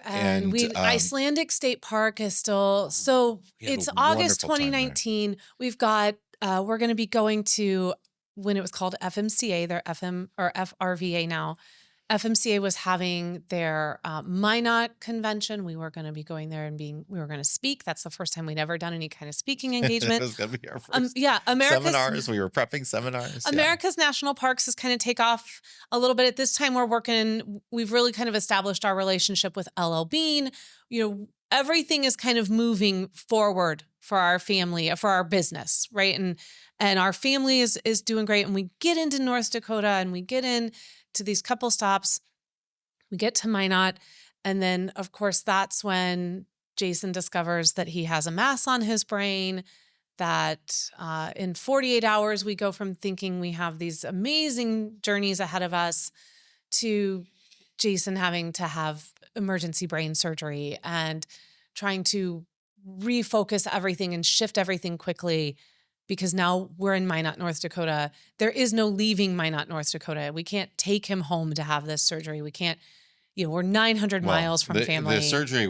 And Icelandic State Park is still, so it's August wonderful time there. 2019. We've got, we're going to be going to, when it was called FMCA, they're FM or FRVA now. FMCA was having their Minot convention. We were going to be going there and we were going to speak. That's the first time we'd ever done any kind of speaking engagement. It was going to be our first America's seminars. We were prepping seminars. America's national parks has kind of take off a little bit. At this time, we've really kind of established our relationship with LL Bean. Everything is kind of moving forward for our family, for our business, right? And our family is doing great. And we get into North Dakota and we get in to these couple stops. We get to Minot. And then, of course, that's when Jason discovers that he has a mass on his brain, that in 48 hours, we go from thinking we have these amazing journeys ahead of us to Jason having to have emergency brain surgery and trying to refocus everything and shift everything quickly, because now we're in Minot, North Dakota. There is no leaving Minot, North Dakota. We can't take him home to have this surgery. We can't, we're 900 miles from family. The surgery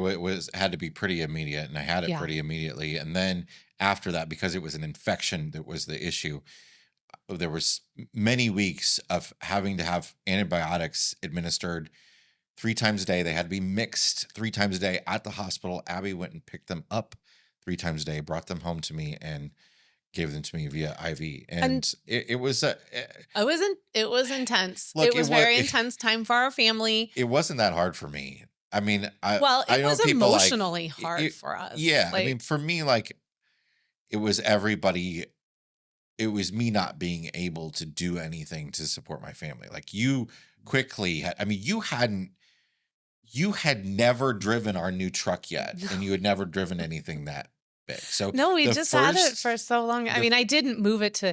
had to be pretty immediate, and I had it pretty immediately. And then after that, because it was an infection that was the issue, there was many weeks of having to have antibiotics administered 3 times a day. They had to be mixed 3 times a day at the hospital. Abby went and picked them up 3 times a day, brought them home to me, and gave them to me via IV. And it was intense. Look, it was very intense time for our family. It wasn't that hard for me. I mean, it was emotionally hard for us. Yeah. I mean, for me, like, it was everybody. It was me not being able to do anything to support my family. Like, you quickly you had never driven our new truck yet, and you had never driven anything that big. So no, we just had it for so long. I mean, I didn't move it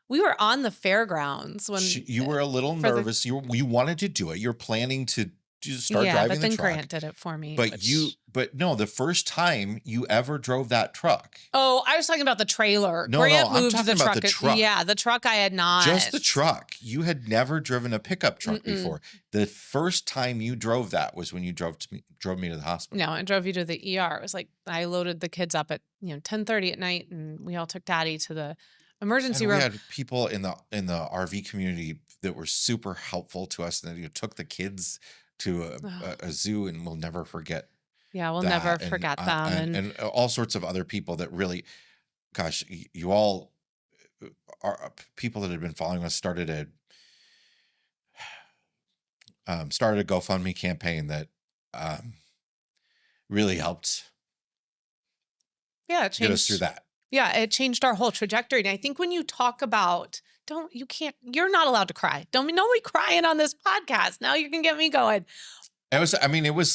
we were on the fairgrounds when you were a little nervous. You wanted to do it. You're planning to start driving the truck. But then Grant did it for me. But no, the first time you ever drove that truck. Oh, I was talking about the trailer. No, Grant I'm moved talking about the truck. Yeah, the truck I had not. Just the truck. You had never driven a pickup truck before. The first time you drove that was when you drove me to the hospital. No, I drove you to the ER. It was like I loaded the kids up at 10:30 at night, and we all took Daddy to the emergency room. We had people in the RV community that were super helpful to us, and took the kids to a zoo, and we'll never forget. Yeah, we'll never forget them. And all sorts of other people that really, gosh, you all are people that had been following us, started a GoFundMe campaign that really helped get us through that. Yeah, it changed our whole trajectory. And I think when you talk about, you're not allowed to cry. Don't be crying on this podcast. Now you can get me going. It was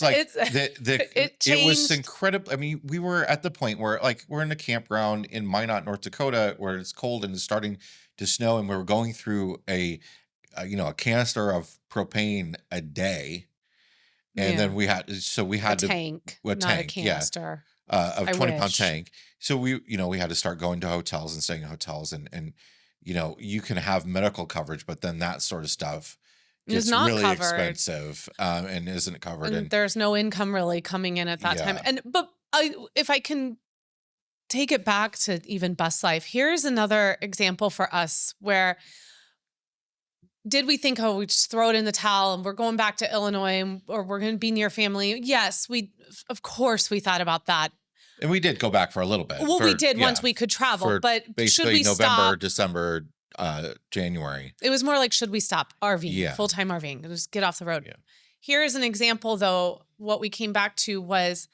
like it was changed. incredible. I mean, we were at the point where, like, we're in a campground in Minot, North Dakota, where it's cold and it's starting to snow, and we were going through a canister of propane a day, and then we had a tank, not a canister, of 20-pound tank. So we had to start going to hotels and staying in hotels, and you can have medical coverage, but then that sort of stuff gets really expensive and isn't covered. And there's no income really coming in at that time. But if I can take it back to even bus life, here's another example for us where did we think, we just throw it in the towel and we're going back to Illinois or we're going to be near family? Yes, of course we thought about that. And we did go back for a little bit. Well, we did once we could travel, but should we November, stop? December, January. It was more like, should we stop RVing, full-time RVing, just get off the road. Yeah. Here's an example, though. What we came back to was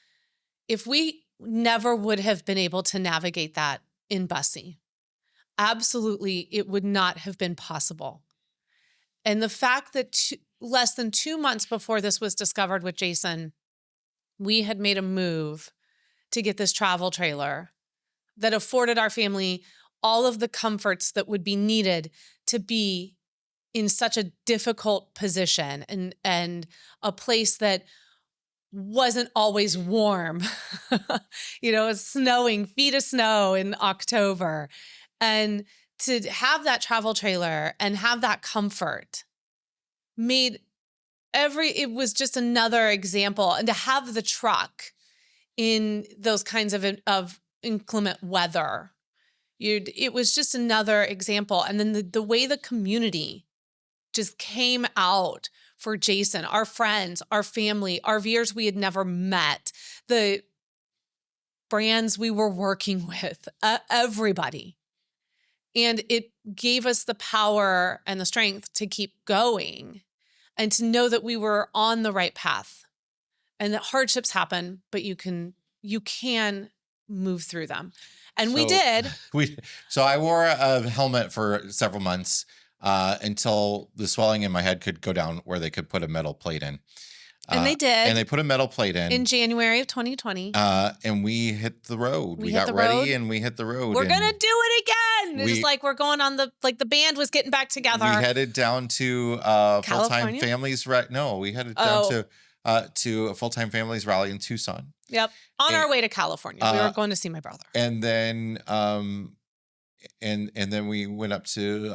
if we never would have been able to navigate that in Bussy, absolutely, it would not have been possible. And the fact that less than 2 months before this was discovered with Jason, we had made a move to get this travel trailer that afforded our family all of the comforts that would be needed to be in such a difficult position and a place that wasn't always warm. It's snowing, feet of snow in October. And to have that travel trailer and have that comfort it was just another example. And to have the truck in those kinds of inclement weather, it was just another example. And then the way the community just came out for Jason, our friends, our family, RVers we had never met, the brands we were working with, everybody. And it gave us the power and the strength to keep going and to know that we were on the right path and that hardships happen, but you can move through them. And we So- did. So I wore a helmet for several months until the swelling in my head could go down where they could put a metal plate in. And they did. And they put a metal plate in January of 2020. And we hit the road. We got ready and we hit the road. We're going to do it again. It's like we're going on the band was getting back together. We headed down to Full-Time Families. No, we headed down to a Full-Time Families rally in Tucson. Yep. On our way to California. We were going to see my brother. And then and then we went up to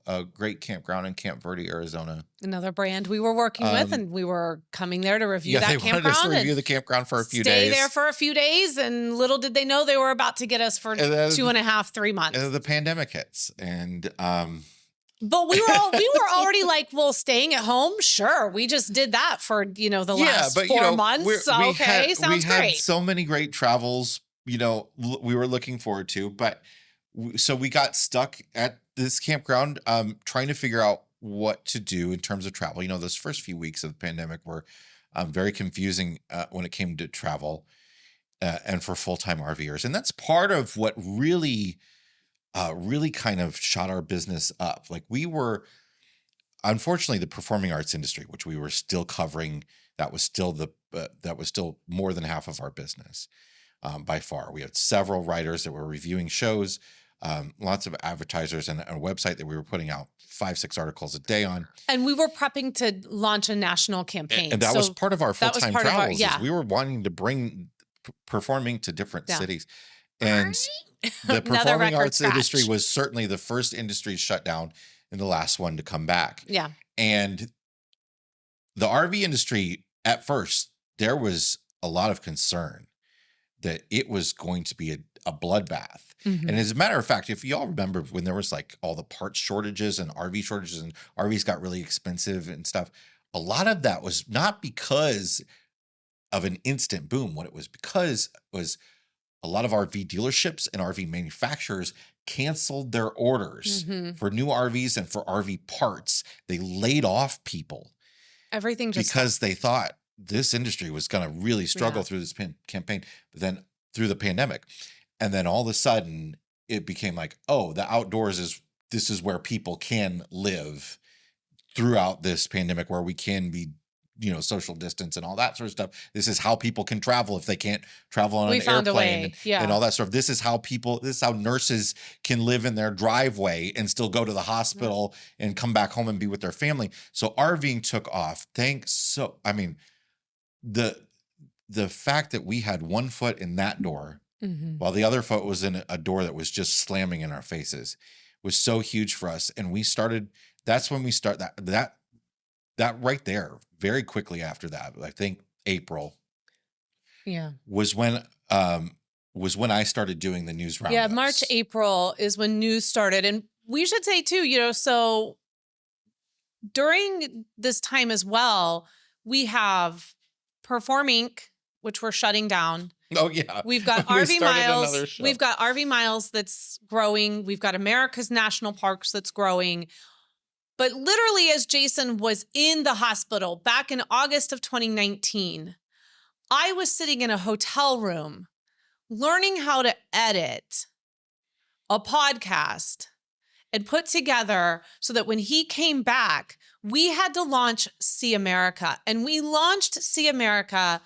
a great campground in Camp Verde, Arizona. Another brand we were working with, and we were coming there to review that campground. Yeah, they wanted us to review the campground for a few days. Stay there for a few days, and little did they know they were about to get us for 2.5, 3 months. And the pandemic hits, and but we were already like, well, staying at home, sure. We just did that for the last 4 months. Sounds we had great. so many great travels, we were looking forward to, but. So we got stuck at this campground trying to figure out what to do in terms of travel. Those first few weeks of the pandemic were very confusing when it came to travel and for full-time RVers. And that's part of what really kind of shot our business up. Like we were, unfortunately, the performing arts industry, which we were still covering, that was still more than half of our business by far. We had several writers that were reviewing shows. Lots of advertisers and a website that we were putting out 5-6 articles a day on. And we were prepping to launch a national campaign. And that was part of our full-time travels. Yeah. We were wanting to bring performing to different cities. And the performing arts industry was certainly the first industry shut down and the last one to come back. Yeah. And the RV industry, at first, there was a lot of concern that it was going to be a bloodbath. Mm-hmm. And as a matter of fact, if y'all remember when there was like all the parts shortages and RV shortages and RVs got really expensive and stuff, a lot of that was not because of an instant boom. What it was because was a lot of RV dealerships and RV manufacturers canceled their orders for new RVs and for RV parts. They laid off people. Everything just because they thought this industry was going to really struggle through this campaign, but then through the pandemic. And then all of a sudden it became like, oh, the outdoors this is where people can live throughout this pandemic, where we can be, social distance and all that sort of stuff. This is how people can travel if they can't travel on an airplane and all that stuff. This is how nurses can live in their driveway and still go to the hospital and come back home and be with their family. So RVing took off. The fact that we had one foot in that door while the other foot was in a door that was just slamming in our faces was so huge for us. And that's when we start that right there, very quickly after that, I think April was when I started doing the news roundups. Yeah, March, April is when news started. And we should say too, so during this time as well, we have Perform Inc., which we're shutting down. Oh yeah. We've got RV Miles. We've got RV Miles that's growing. We've got America's National Parks that's growing. But literally, as Jason was in the hospital back in August of 2019, I was sitting in a hotel room learning how to edit a podcast and put together so that when he came back, we had to launch See America. And we launched See America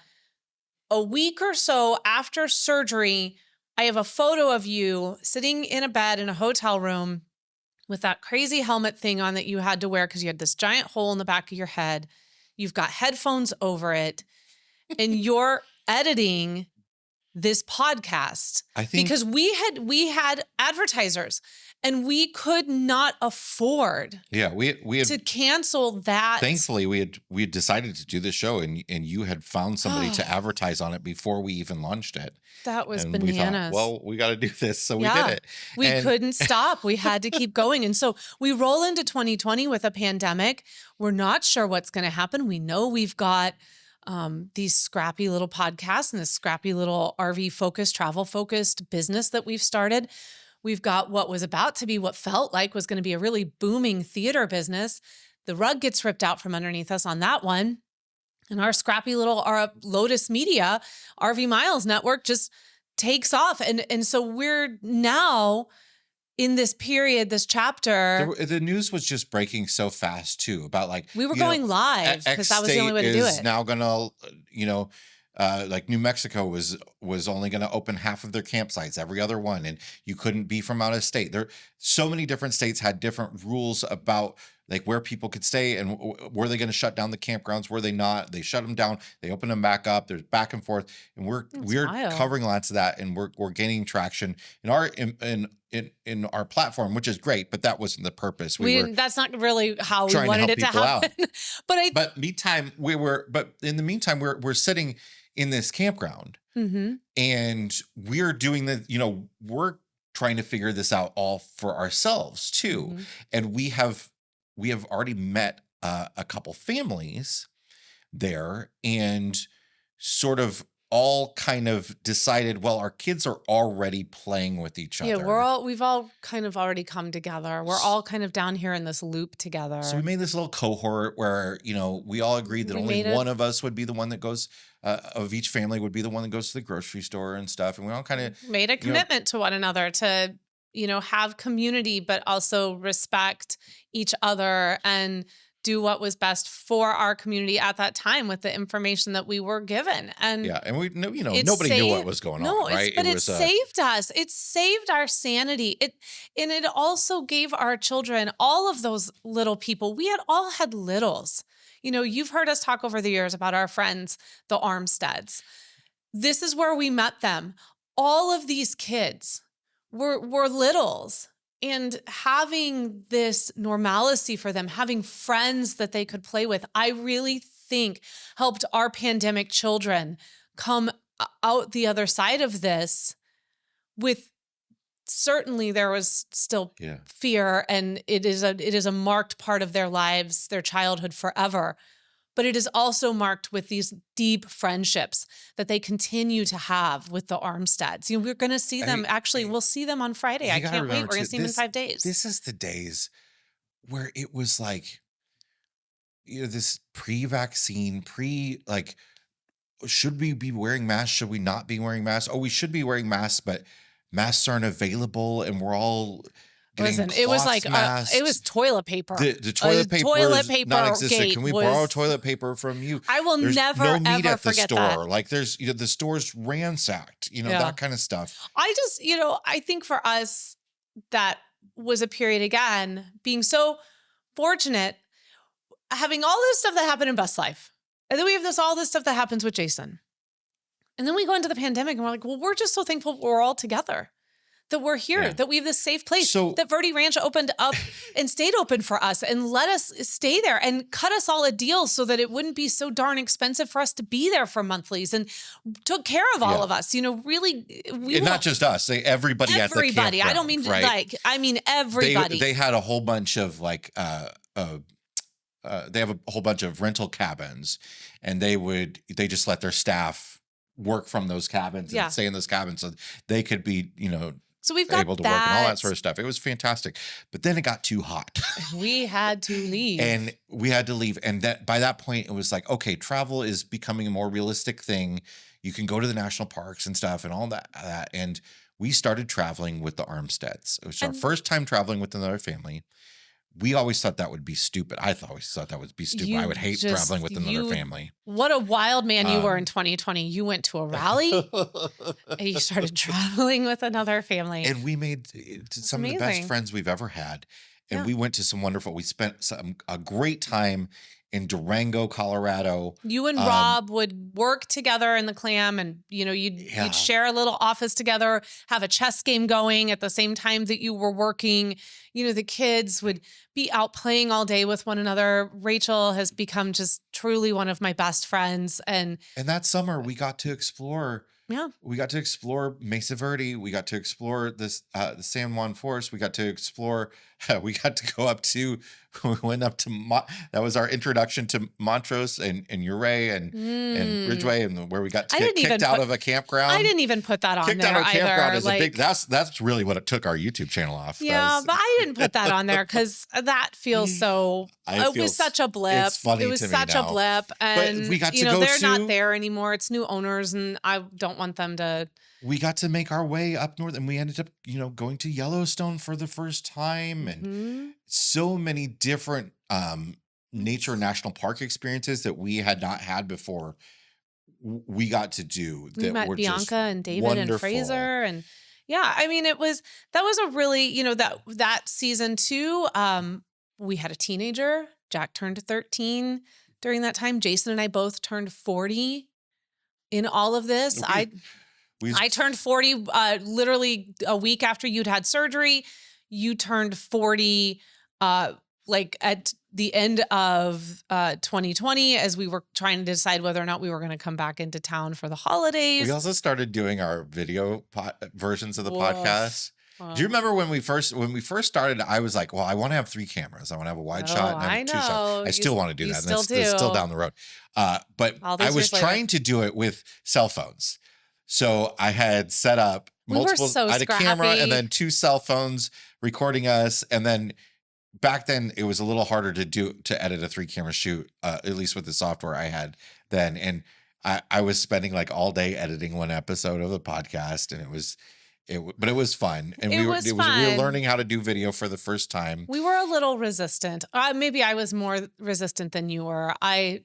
a week or so after surgery. I have a photo of you sitting in a bed in a hotel room with that crazy helmet thing on that you had to wear because you had this giant hole in the back of your head. You've got headphones over it, and you're editing this podcast. I think because we had advertisers and we could not afford we had to cancel that. Thankfully, we had decided to do this show, and you had found somebody to advertise on it before we even launched it. That was and bananas. We thought, well, we got to do this, so we did it. We couldn't stop. We had to keep going. And so we roll into 2020 with a pandemic. We're not sure what's going to happen. We know we've got these scrappy little podcasts and this scrappy little RV focused, travel focused business that we've started. We've got what was about to be what felt like was going to be a really booming theater business. The rug gets ripped out from underneath us on that one. And our scrappy little Lotus Media RV Miles network just takes off. And so we're now in this period, this chapter. The news was just breaking so fast too about like We were going live because that was the only way to do it. Now gonna, like New Mexico was only going to open half of their campsites, every other one, and you couldn't be from out of state. There, so many different states had different rules about like where people could stay and were they going to shut down the campgrounds? Were they not? They shut them down. They opened them back up. There's back and forth, and we're wild. covering lots of that, and we're gaining traction in our platform, which is great. But that wasn't the purpose. That's not really how we wanted it to happen. But in the meantime, we're sitting in this campground, and we're doing we're trying to figure this out all for ourselves too, and we have already met a couple families there, and sort of all kind of decided, well, our kids are already playing with each other. Yeah, we've all kind of already come together. We're all kind of down here in this loop together. So we made this little cohort where, we all agreed that only one of us would be the one that goes, of each family would be the one that goes to the grocery store and stuff. And we all kind of made a commitment to one another to, have community, but also respect each other and do what was best for our community at that time with the information that we were given. And and we nobody knew what was going on, right? It saved us. It saved our sanity. It also gave our children, all of those little people. We had all had littles. You've heard us talk over the years about our friends, the Armsteads. This is where we met them. All of these kids were littles. And having this normalcy for them, having friends that they could play with, I really think helped our pandemic children come out the other side of this with, certainly there was still fear, and it is a marked part of their lives, their childhood forever. But it is also marked with these deep friendships that they continue to have with the Armsteads. We're going to see them. We'll see them on Friday. I can't wait. We're going to see them in 5 days. This is the days where it was like, this pre-vaccine, should we be wearing masks? Should we not be wearing masks? Oh, we should be wearing masks, but masks aren't available, and we're all... Listen, it was like it was toilet paper. The toilet paper was non-existent. Can we borrow toilet paper from you? I will never no meat ever at the forget store. that. Like there's the store's ransacked. That kind of stuff. I just I think for us that was a period, again, being so fortunate, having all this stuff that happened in Best Life, and then we have all this stuff that happens with Jason, and then we go into the pandemic, and we're like, well, we're just so thankful we're all together. That we're here, that we have this safe place, that Verde Ranch opened up and stayed open for us and let us stay there and cut us all a deal so that it wouldn't be so darn expensive for us to be there for monthlies, and took care of all of us. Really, not just us, everybody at the campground. I don't mean I mean everybody. They had a whole bunch of they have a whole bunch of rental cabins, and they just let their staff work from those cabins and stay in those cabins so they could be, so we've got able to work and all that sort of stuff. It was fantastic. But then it got too hot. We had to leave. And by that point, it was like, okay, travel is becoming a more realistic thing. You can go to the national parks and stuff and all that. And we started traveling with the Armsteads. It was our first time traveling with another family. We always thought that would be stupid. I always thought that would be stupid. I would hate traveling with another family. What a wild man you were in 2020. You went to a rally and you started traveling with another family. And we made some of the best friends we've ever had. And we went to some wonderful, we spent a great time in Durango, Colorado. You and Rob would work together in the Clam, and you'd share a little office together, have a chess game going at the same time that you were working. The kids would be out playing all day with one another. Rachel has become just truly one of my best friends. And that summer we got to explore. Yeah. We got to explore Mesa Verde. We got to explore the San Juan Forest. We got to explore, we got to go up to we went up to that was our introduction to Montrose and Ouray and Ridgeway, and where we got to get kicked out of a campground. I didn't even put that on kicked there out of a campground either. is a big. That's really what it took our YouTube channel off. Yeah, but I didn't put that on there because that feels so. It was such a blip. It's funny. It was to me such now. a blip, and But we got to you know go they're to, not there anymore. It's new owners, and I don't want them to. We got to make our way up north, and we ended up, going to Yellowstone for the first time, and so many different nature national park experiences that we had not had before. We got to do. We met were Bianca just and David wonderful. and Fraser, and yeah, I mean that was a really that season too. We had a teenager. Jack turned 13 during that time. Jason and I both turned 40 in all of this. I turned 40 literally a week after you'd had surgery. You turned 40 like at the end of 2020 as we were trying to decide whether or not we were going to come back into town for the holidays. We also started doing our video versions of the podcast. Do you remember when we first started? I was like, well, I want to have 3 cameras. I want to have a wide shot and I have 2 shots. I still want to do that. Still That's still down the road. But I was trying to do it with cell phones. So I had set up multiple. I had a camera and then 2 cell phones recording us, and then back then it was a little harder to edit a 3 camera shoot, at least with the software I had then. And I was spending like all day editing one episode of the podcast, and but it was fun. And we were learning how to do video for the first time. We were a little resistant. Maybe I was more resistant than you were. I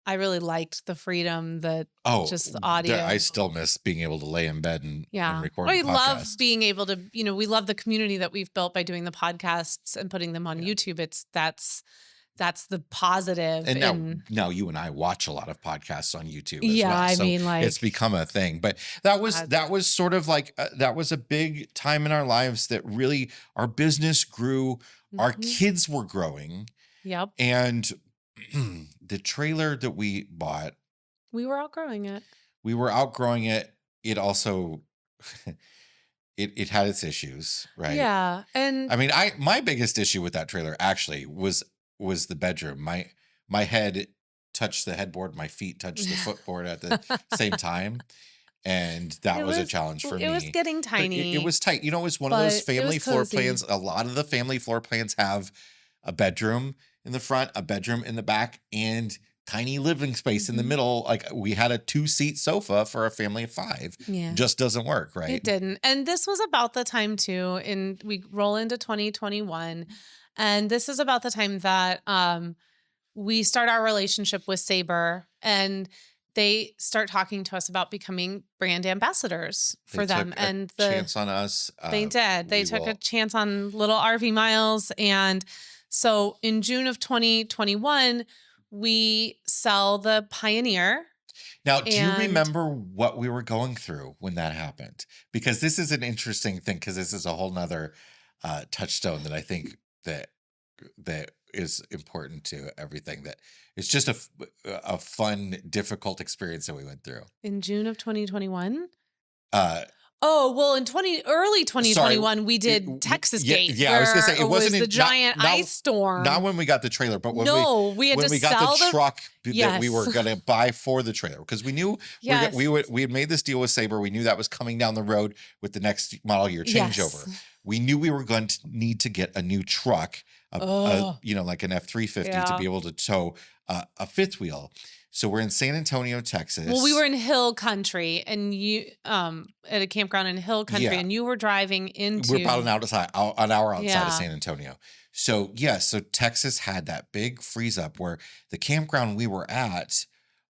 really liked the freedom just the audio. I still miss being able to lay in bed and record. We love being able to, we love the community that we've built by doing the podcasts and putting them on YouTube. That's the positive. And now you and I watch a lot of podcasts on YouTube as well. I mean, like, it's become a thing. But that was sort of like, that was a big time in our lives that really our business grew. Our kids were growing. Yep. And the trailer that we bought, we were outgrowing it. It also, it had its issues, right? Yeah. And I mean, my biggest issue with that trailer actually was the bedroom. My head touched the headboard, my feet touched the footboard at the same time. And that was a challenge for me. It was getting tiny. It was tight. It was one of those family floor plans. A lot of the family floor plans have a bedroom in the front, a bedroom in the back, and tiny living space in the middle. Like we had a 2-seat sofa for a family of 5. Yeah. Just doesn't work, right? It didn't. And this was about the time too, and we roll into 2021. And this is about the time that we start our relationship with Sabre, and they start talking to us about becoming brand ambassadors for them. And the chance on us. They did. They took a chance on little RV Miles. And so in June of 2021, we sell the Pioneer. Now, do you remember what we were going through when that happened? Because this is an interesting thing, because this is a whole nother touchstone that I think that is important to everything. That it's just a fun, difficult experience that we went through. In June of 2021? In early 2021, we did Texas Gate. Yeah, I was going to say, it wasn't the giant ice storm. Not when we got the trailer, but when we got the truck that we were going to buy for the trailer. Because we knew we had made this deal with Sabre. We knew that was coming down the road with the next model year changeover. Yes. We knew we were going to need to get a new truck, like an F-350 to be able to tow a fifth wheel. So we're in San Antonio, Texas. Well, we were in Hill Country, and you at a campground in Hill Country, and you were driving into. We're about an hour outside of San Antonio. So so Texas had that big freeze up where the campground we were at,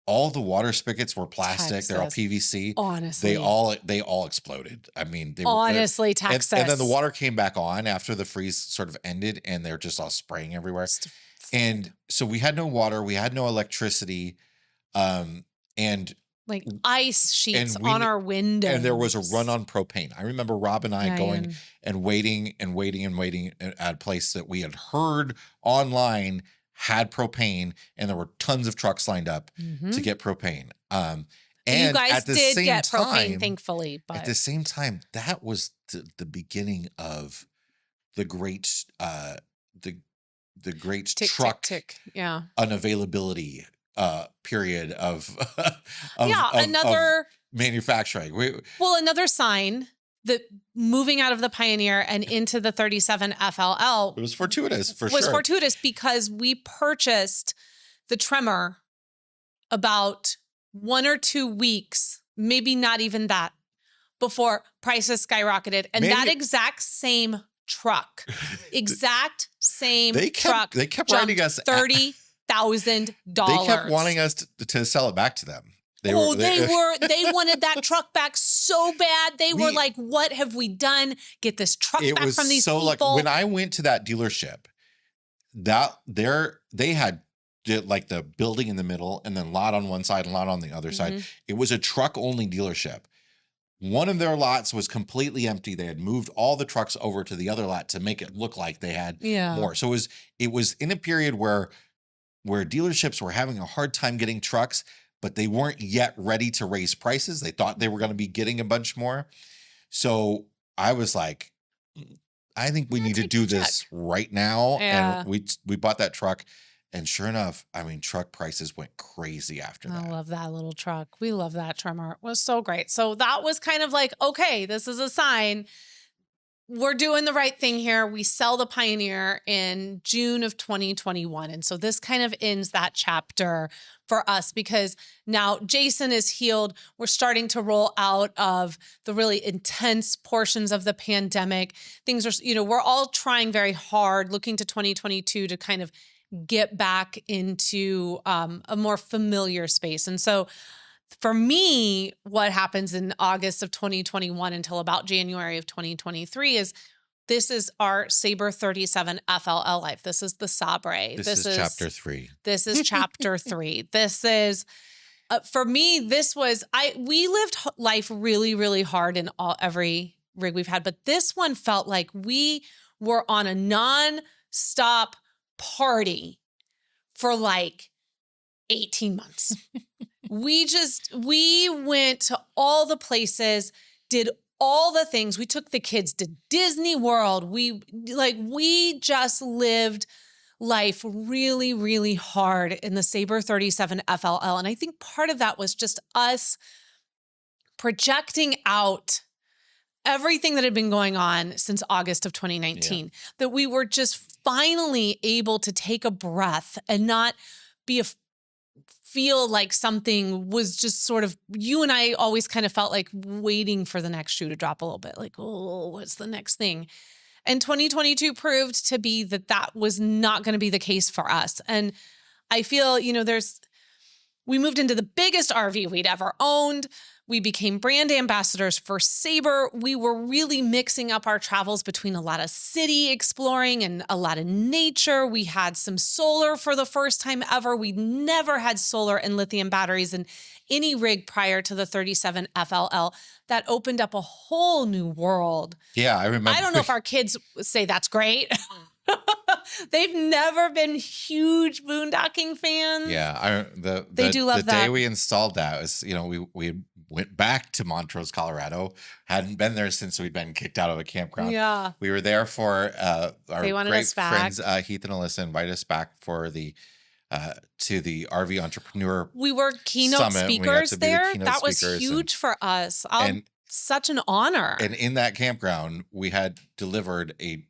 all the water spigots were plastic. Texas. They're all PVC. Honestly, they all exploded. I mean, Texas. And then the water came back on after the freeze sort of ended, and they're just all spraying everywhere. And so we had no water, we had no electricity, and like ice sheets on our windows. And there was a run on propane. I remember Rob and I going and waiting at a place that we had heard online had propane, and there were tons of trucks lined up to get propane. And you guys at the did same get time, propane, thankfully. But at the same time, that was the beginning of the great great Tick, truck tick, tick. Yeah. unavailability period of another manufacturing. another sign that moving out of the Pioneer and into the 37 FLL It was fortuitous was fortuitous because we purchased the Tremor about 1 or 2 weeks, maybe not even that, before prices skyrocketed. And that exact same truck, truck, they kept writing us $30,000. They kept wanting us to sell it back to them. They wanted that truck back so bad. They were like, what have we done? Get this truck back from these people. Like when I went to that dealership, they had like the building in the middle and then lot on one side and lot on the other side. It was a truck only dealership. One of their lots was completely empty. They had moved all the trucks over to the other lot to make it look like they had more. So it was in a period where dealerships were having a hard time getting trucks, but they weren't yet ready to raise prices. They thought they were going to be getting a bunch more. So I was like, I think we need to do this right now. Yeah. And we bought that truck. And sure enough, I mean, truck prices went crazy after that. I love that little truck. We love that Tremor. It was so great. So that was kind of like, okay, this is a sign. We're doing the right thing here. We sell the Pioneer in June of 2021. And so this kind of ends that chapter for us because now Jason is healed. We're starting to roll out of the really intense portions of the pandemic. Things are, we're all trying very hard, looking to 2022 to kind of get back into a more familiar space. And so for me, what happens in August of 2021 until about January of 2023 is this is our Sabre 37 FLL life. This is the Sabre. This is chapter 3. This is chapter 3. This is, for me, we lived life really, really hard in every rig we've had. But this one felt like we were on a non-stop party for like 18 months. We went to all the places, did all the things. We took the kids to Disney World. We just lived life really, really hard in the Sabre 37 FLL. And I think part of that was just us projecting out everything that had been going on since August of 2019, that we were just finally able to take a breath and not feel like something was just sort of, you and I always kind of felt like waiting for the next shoe to drop a little bit, like, oh, what's the next thing? And 2022 proved to be that was not going to be the case for us. And I feel, we moved into the biggest RV we'd ever owned. We became brand ambassadors for Sabre. We were really mixing up our travels between a lot of city exploring and a lot of nature. We had some solar for the first time ever. We'd never had solar and lithium batteries in any rig prior to the 37 FLL. That opened up a whole new world. Yeah, I remember. I don't know if our kids say that's great. They've never been huge boondocking fans. Yeah, they do love the that. The day we installed that was, we went back to Montrose, Colorado. Hadn't been there since we'd been kicked out of a campground. Yeah, we were there for our great friends Heath and Alyssa invited us back for the to the RV Entrepreneur. We were keynote speakers there. That was huge for us. Such an honor. And in that campground, we had delivered a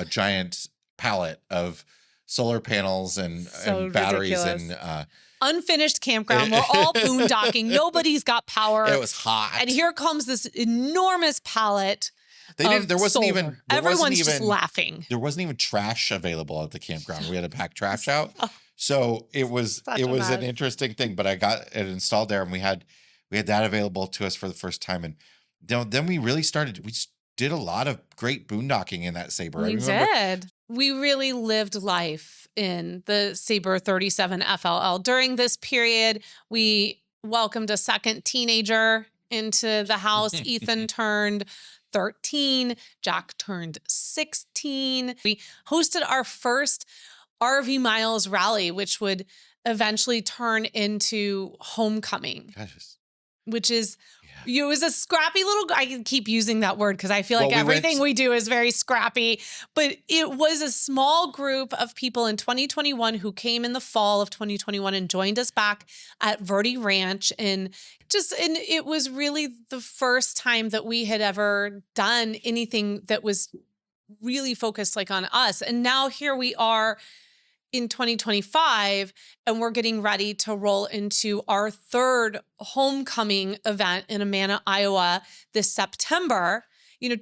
giant pallet of solar panels and batteries ridiculous. and unfinished campground. We're all boondocking. Nobody's got power. It was hot. And here comes this enormous pallet. Everyone's just laughing. There wasn't even trash available at the campground. We had to pack trash out. So it was an interesting thing, but I got it installed there and we had that available to us for the first time. And then we really we did a lot of great boondocking in that Sabre. We did. We really lived life in the Sabre 37 FLL. During this period, we welcomed a second teenager into the house. Ethan turned 13. Jack turned 16. We hosted our first RV Miles rally, which would eventually turn into Homecoming. Gosh. Which is It was a scrappy little, I can keep using that word because I feel like Well, everything we do is very scrappy, but it was a small group of people in 2021 who came in the fall of 2021 and joined us back at Verde Ranch. And it was really the first time that we had ever done anything that was really focused like on us. And now here we are in 2025, and we're getting ready to roll into our third homecoming event in Amana, Iowa this September.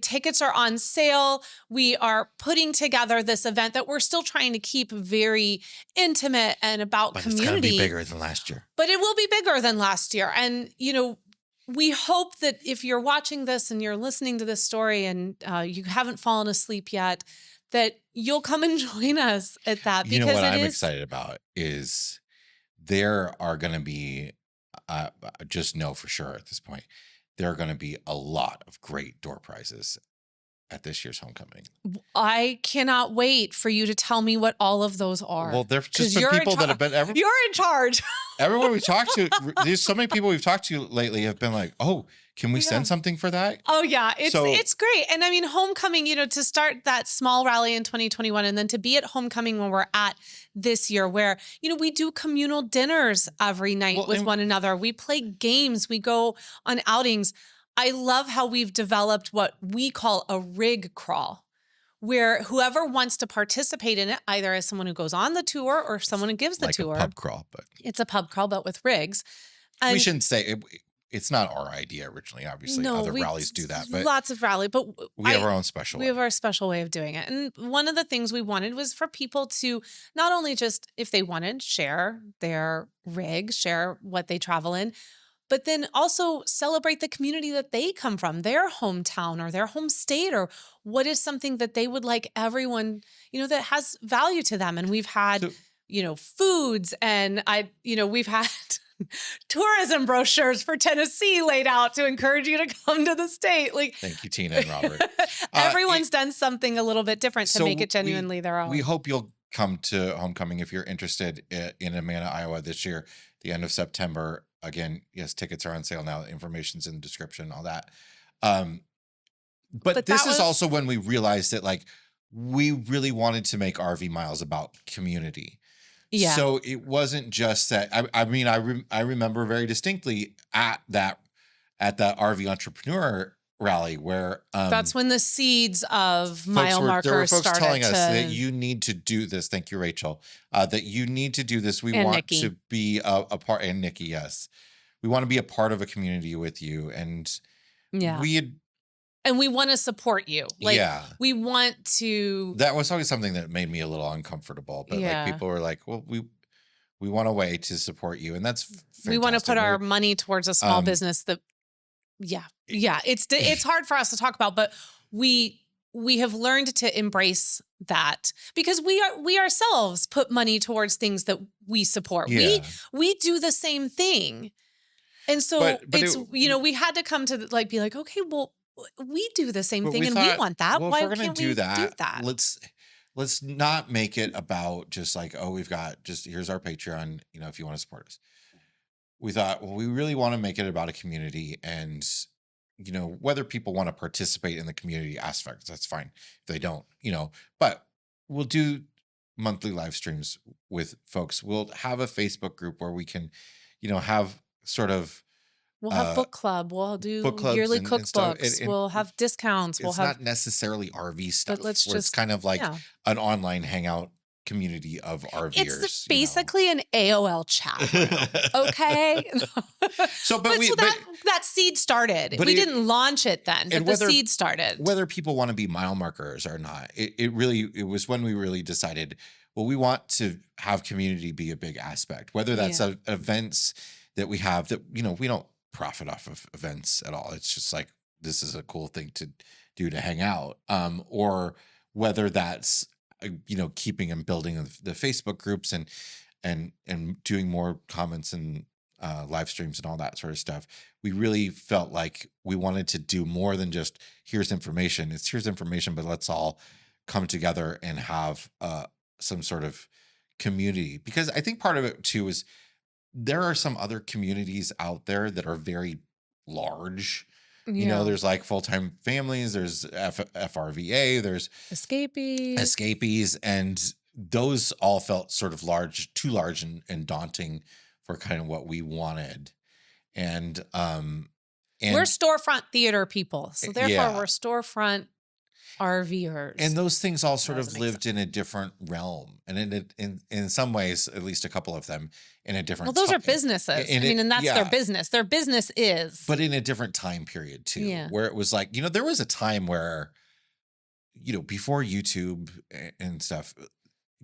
Tickets are on sale. We are putting together this event that we're still trying to keep very intimate and about community. It's going to be bigger than last year. But it will be bigger than last year. And, we hope that if you're watching this and you're listening to this story and you haven't fallen asleep yet, that you'll come and join us at that. Because what I'm excited about is there are going to be, just know for sure at this point, there are going to be a lot of great door prizes at this year's homecoming. I cannot wait for you to tell me what all of those are. Well, there's just been people that have been... You're in charge. Everyone we've talked to, there's so many people we've talked to lately have been like, oh, can we send something for that? Oh, yeah. It's great. And I mean, homecoming, to start that small rally in 2021 and then to be at homecoming when we're at this year where, we do communal dinners every night with one another. We play games. We go on outings. I love how we've developed what we call a rig crawl, where whoever wants to participate in it, either as someone who goes on the tour or someone who gives the tour. Like a pub crawl, but it's a pub crawl, but with rigs. And we shouldn't say it's not our idea originally. Obviously, other rallies do that, but lots of rally. But we have our own special. We have our special way of doing it. And one of the things we wanted was for people to not only just, if they wanted, share their rig, share what they travel in, but then also celebrate the community that they come from, their hometown or their home state, or what is something that they would like everyone, that has value to them. And we've had, foods and we've had tourism brochures for Tennessee laid out to encourage you to come to the state. Like, thank you, Tina and Robert. Everyone's done something a little bit different to make it genuinely their own. We hope you'll come to homecoming if you're interested in Amana, Iowa this year, the end of September. Again, yes, tickets are on sale now. Information's in the description, all that. But this is also when we realized that we really wanted to make RV Miles about community. Yeah. So it wasn't just that. I remember very distinctly at that RV entrepreneur rally where that's when the seeds of mile markers there were folks started telling us that you need to do this. Thank you, Rachel. That you need to do this. We want Nikki. To be a part, and Nikki, yes, we want to be a part of a community with you, and we want to support you. We want to. That was always something that made me a little uncomfortable. But people were like, "Well, we want a way to support you," and that's fantastic. We want to put our money towards a small business that. Yeah. It's hard for us to talk about, but we have learned to embrace that because we ourselves put money towards things that we support. Yeah. We do the same thing, and so we had to come to be like, okay, well, we do the same thing, and we want that. Well, why if we're can't do we that, do that? Let's not make it about just we've got here's our Patreon. If you want to support us. We thought, well, we really want to make it about a community, and whether people want to participate in the community aspects, that's fine. If they don't, but we'll do monthly live streams with folks. We'll have a Facebook group where we can, have sort of. We'll have book club. We'll do yearly cookbooks. We'll have discounts. It's not necessarily RV stuff. But it's kind of like an online hangout community of RVers. It's basically an AOL chat room, okay? That seed started. We didn't launch it then, but the seed started. Whether people want to be mile markers or not, it was when we really decided, well, we want to have community be a big aspect. Whether that's events that we have that, we don't profit off of events at all. It's just this is a cool thing to do to hang out. Or whether that's keeping and building the Facebook groups and doing more comments and live streams and all that sort of stuff. We really felt like we wanted to do more than just here's information. It's here's information, but let's all come together and have some sort of community. Because I think part of it too is there are some other communities out there that are very large. Yeah. There's like full-time families, there's FRVA, there's escapees, and those all felt sort of too large and daunting for kind of what we wanted. And we're storefront theater people, so therefore we're storefront RVers. And those things all sort of lived in a different realm, and in some ways, at least a couple of them, in a different. Well, those are businesses. And that's their business. Their business is, but in a different time period too, where it was like there was a time where, before YouTube and stuff,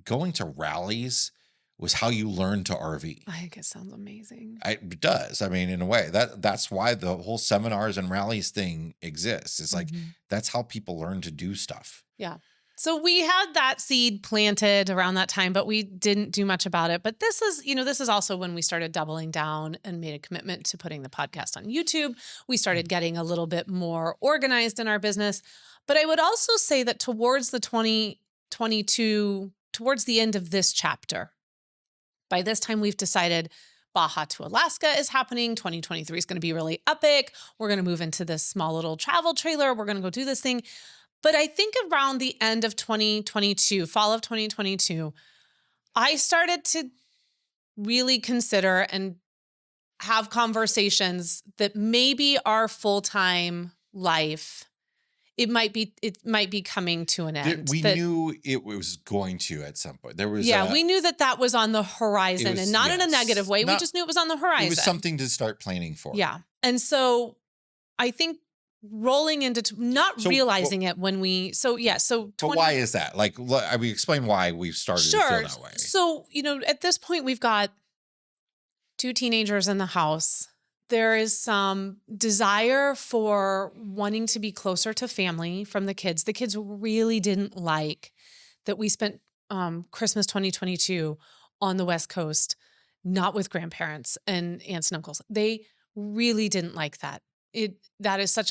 going to rallies was how you learned to RV. I think it sounds amazing. It does. I mean, in a way, that's why the whole seminars and rallies thing exists. It's like that's how people learn to do stuff. Yeah. So we had that seed planted around that time, but we didn't do much about it. But this is also when we started doubling down and made a commitment to putting the podcast on YouTube. We started getting a little bit more organized in our business. But I would also say that towards the 2022, towards the end of this chapter, by this time, we've decided Baja to Alaska is happening. 2023 is going to be really epic. We're going to move into this small little travel trailer. We're going to go do this thing. But I think around the end of 2022, fall of 2022, I started to really consider and have conversations that maybe our full-time life, it might be coming to an end. We knew it was going to at some point. There was we knew that was on the horizon, and not in a negative way. We just knew it was on the horizon. It was something to start planning for. Yeah. And so I think rolling into realizing it when we but why is that? Like, we explain why we've started to feel that way. So, at this point we've got 2 teenagers in the house. There is some desire for wanting to be closer to family from the kids. The kids really didn't like that we spent Christmas 2022 on the West Coast, not with grandparents and aunts and uncles. They really didn't like that. That is such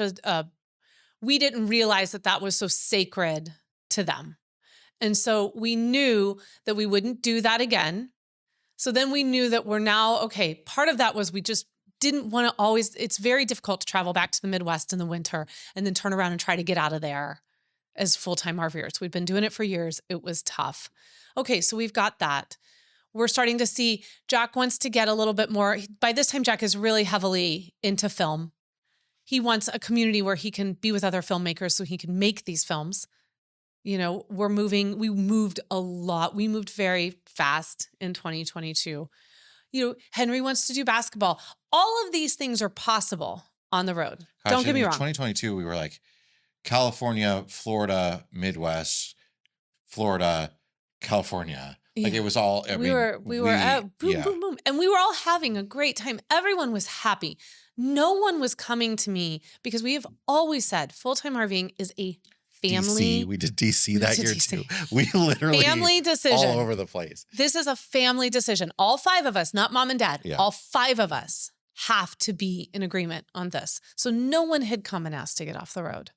we didn't realize that was so sacred to them. And so we knew that we wouldn't do that again. So then we knew that we're now, okay, part of that was we just didn't want to always, it's very difficult to travel back to the Midwest in the winter and then turn around and try to get out of there as full-time RVers. We'd been doing it for years. It was tough. Okay, so we've got that. We're starting to see Jack wants to get a little bit more. By this time, Jack is really heavily into film. He wants a community where he can be with other filmmakers so he can make these films. We moved a lot. We moved very fast in 2022. Henry wants to do basketball. All of these things are possible on the road. Gosh, don't get me wrong. 2022, we were like California, Florida, Midwest, Florida, California. Like it was all, we were out, boom, boom, boom. And we were all having a great time. Everyone was happy. No one was coming to me because we have always said full-time RVing is a family. We did DC that year too. We literally family decision all over the place. This is a family decision. All 5 of us, not mom and dad, all 5 of us have to be in agreement on this. So no one had come and asked to get off the road.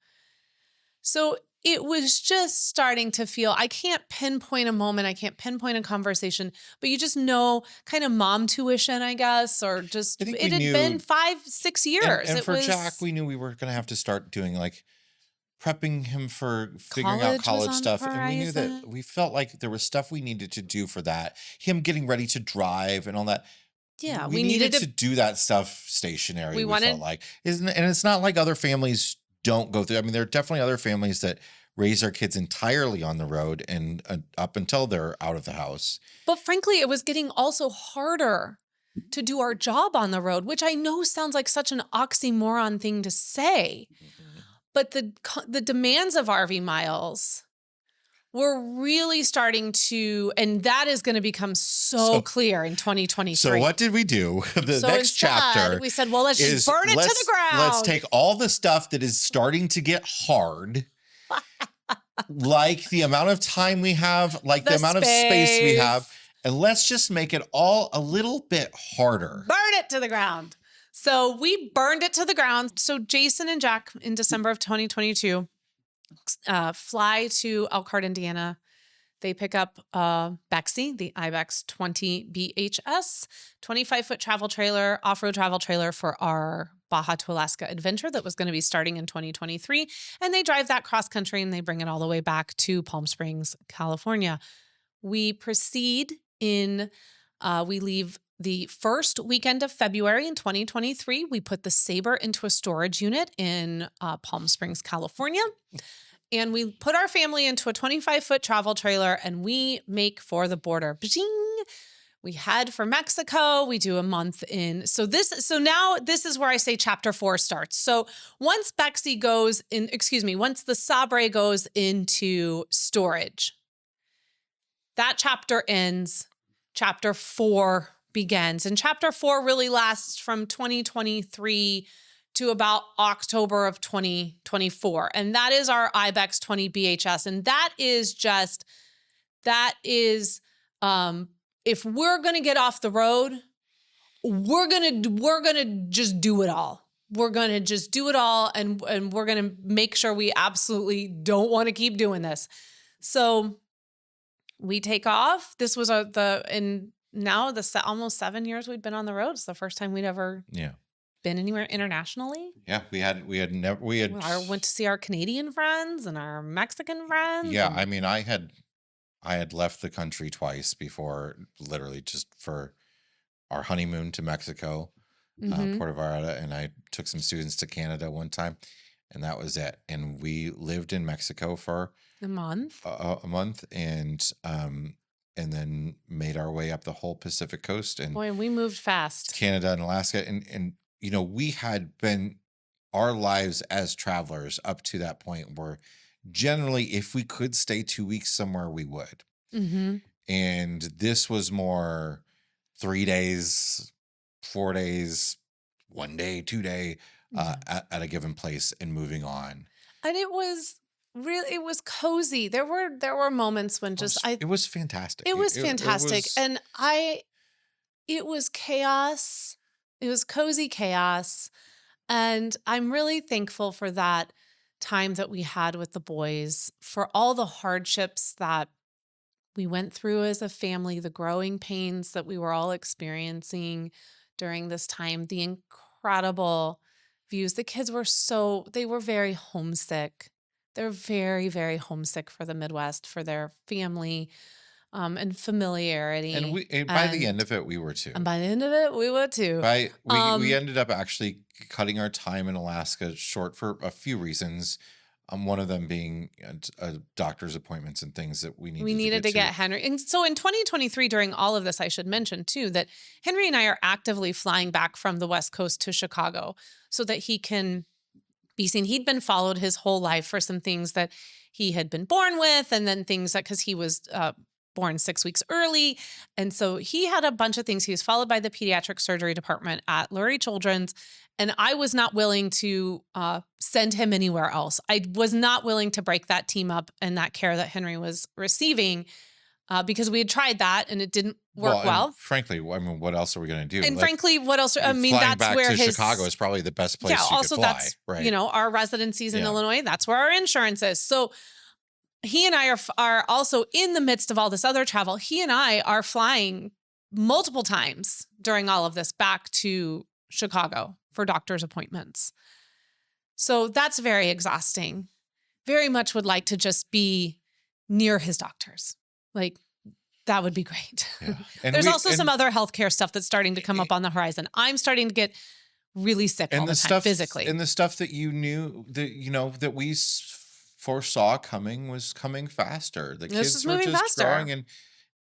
So it was just starting to feel, I can't pinpoint a moment, I can't pinpoint a conversation, but you just know kind of mom tuition, I guess, or just, it had been 5-6 years. And for Jack, we knew we were going to have to start doing like prepping him for figuring out college stuff. And we knew that we felt like there was stuff we needed to do for that. Him getting ready to drive and all that. Yeah, we needed to do that stuff stationary. We felt like, and it's not like other families don't go through. I mean, there are definitely other families that raise their kids entirely on the road and up until they're out of the house. But frankly, it was getting also harder to do our job on the road, which I know sounds like such an oxymoron thing to say. But the demands of RV miles were really starting to, and that is going to become so clear in 2023. So what did we do? Next chapter, we said, well, let's just burn it to the ground. Let's take all the stuff that is starting to get hard, like the amount of time we have, like the amount of space we have, and let's just make it all a little bit harder. Burn it to the ground. So we burned it to the ground. So Jason and Jack in December of 2022 fly to Elkhart, Indiana. They pick up Bexy, the Ibex 20 BHS, 25-foot travel trailer, off-road travel trailer for our Baja to Alaska adventure that was going to be starting in 2023. And they drive that cross country and they bring it all the way back to Palm Springs, California. We proceed we leave the first weekend of February in 2023. We put the Sabre into a storage unit in Palm Springs, California. And we put our family into a 25-foot travel trailer and we make for the border. Ba-ching! We head for Mexico. We do a month in. So now this is where I say chapter 4 starts. So once once the Sabre goes into storage, that chapter ends. Chapter 4 begins. And chapter 4 really lasts from 2023 to about October of 2024. And that is our Ibex 20 BHS. And if we're going to get off the road, we're going to just do it all. We're going to just do it all. And we're going to make sure we absolutely don't want to keep doing this. So we take off. This was almost 7 years we'd been on the road. It's the first time we'd ever been anywhere internationally. Yeah, we went to see our Canadian friends and our Mexican friends. Yeah, I mean, I had left the country twice before, literally just for our honeymoon to Mexico, Puerto Vallarta, and I took some students to Canada one time, and that was it. And we lived in Mexico for a month, and then made our way up the whole Pacific coast. And boy, we moved fast. Canada and Alaska, and we had been, our lives as travelers up to that point were generally, if we could stay 2 weeks somewhere, we would. Mm-hmm. And this was more 3 days, 4 days, 1 day, 2 day at a given place and moving on. And it was cozy. There were moments when it was fantastic. It was fantastic. And it was chaos. It was cozy chaos. And I'm really thankful for that time that we had with the boys, for all the hardships that we went through as a family, the growing pains that we were all experiencing during this time, the incredible views. The kids they were very homesick. They're very, very homesick for the Midwest, for their family, and familiarity. And by the end of it, we were too. And by the end of it, we were too. We ended up actually cutting our time in Alaska short for a few reasons. One of them being doctor's appointments and things that we needed to get Henry. And so in 2023, during all of this, I should mention too, that Henry and I are actively flying back from the West Coast to Chicago so that he can be seen. He'd been followed his whole life for some things that he had been born with, and then things that, because he was born 6 weeks early. And so he had a bunch of things. He was followed by the pediatric surgery department at Lurie Children's. And I was not willing to send him anywhere else. I was not willing to break that team up and that care that Henry was receiving because we had tried that and it didn't work well. Frankly, I mean, what else are we going to do? And frankly, what else? I mean, flying that's back where to Chicago is probably the best place you could fly. That's, right? Our residencies in Illinois, that's where our insurance is. So he and I are also in the midst of all this other travel. He and I are flying multiple times during all of this back to Chicago for doctor's appointments. So that's very exhausting. Very much would like to just be near his doctors. Like, that would be great. Yeah. There's also some other healthcare stuff that's starting to come up on the horizon. I'm starting to get really sick all the time, physically. And the stuff that you knew, that we foresaw coming was coming faster. The kids were just growing, and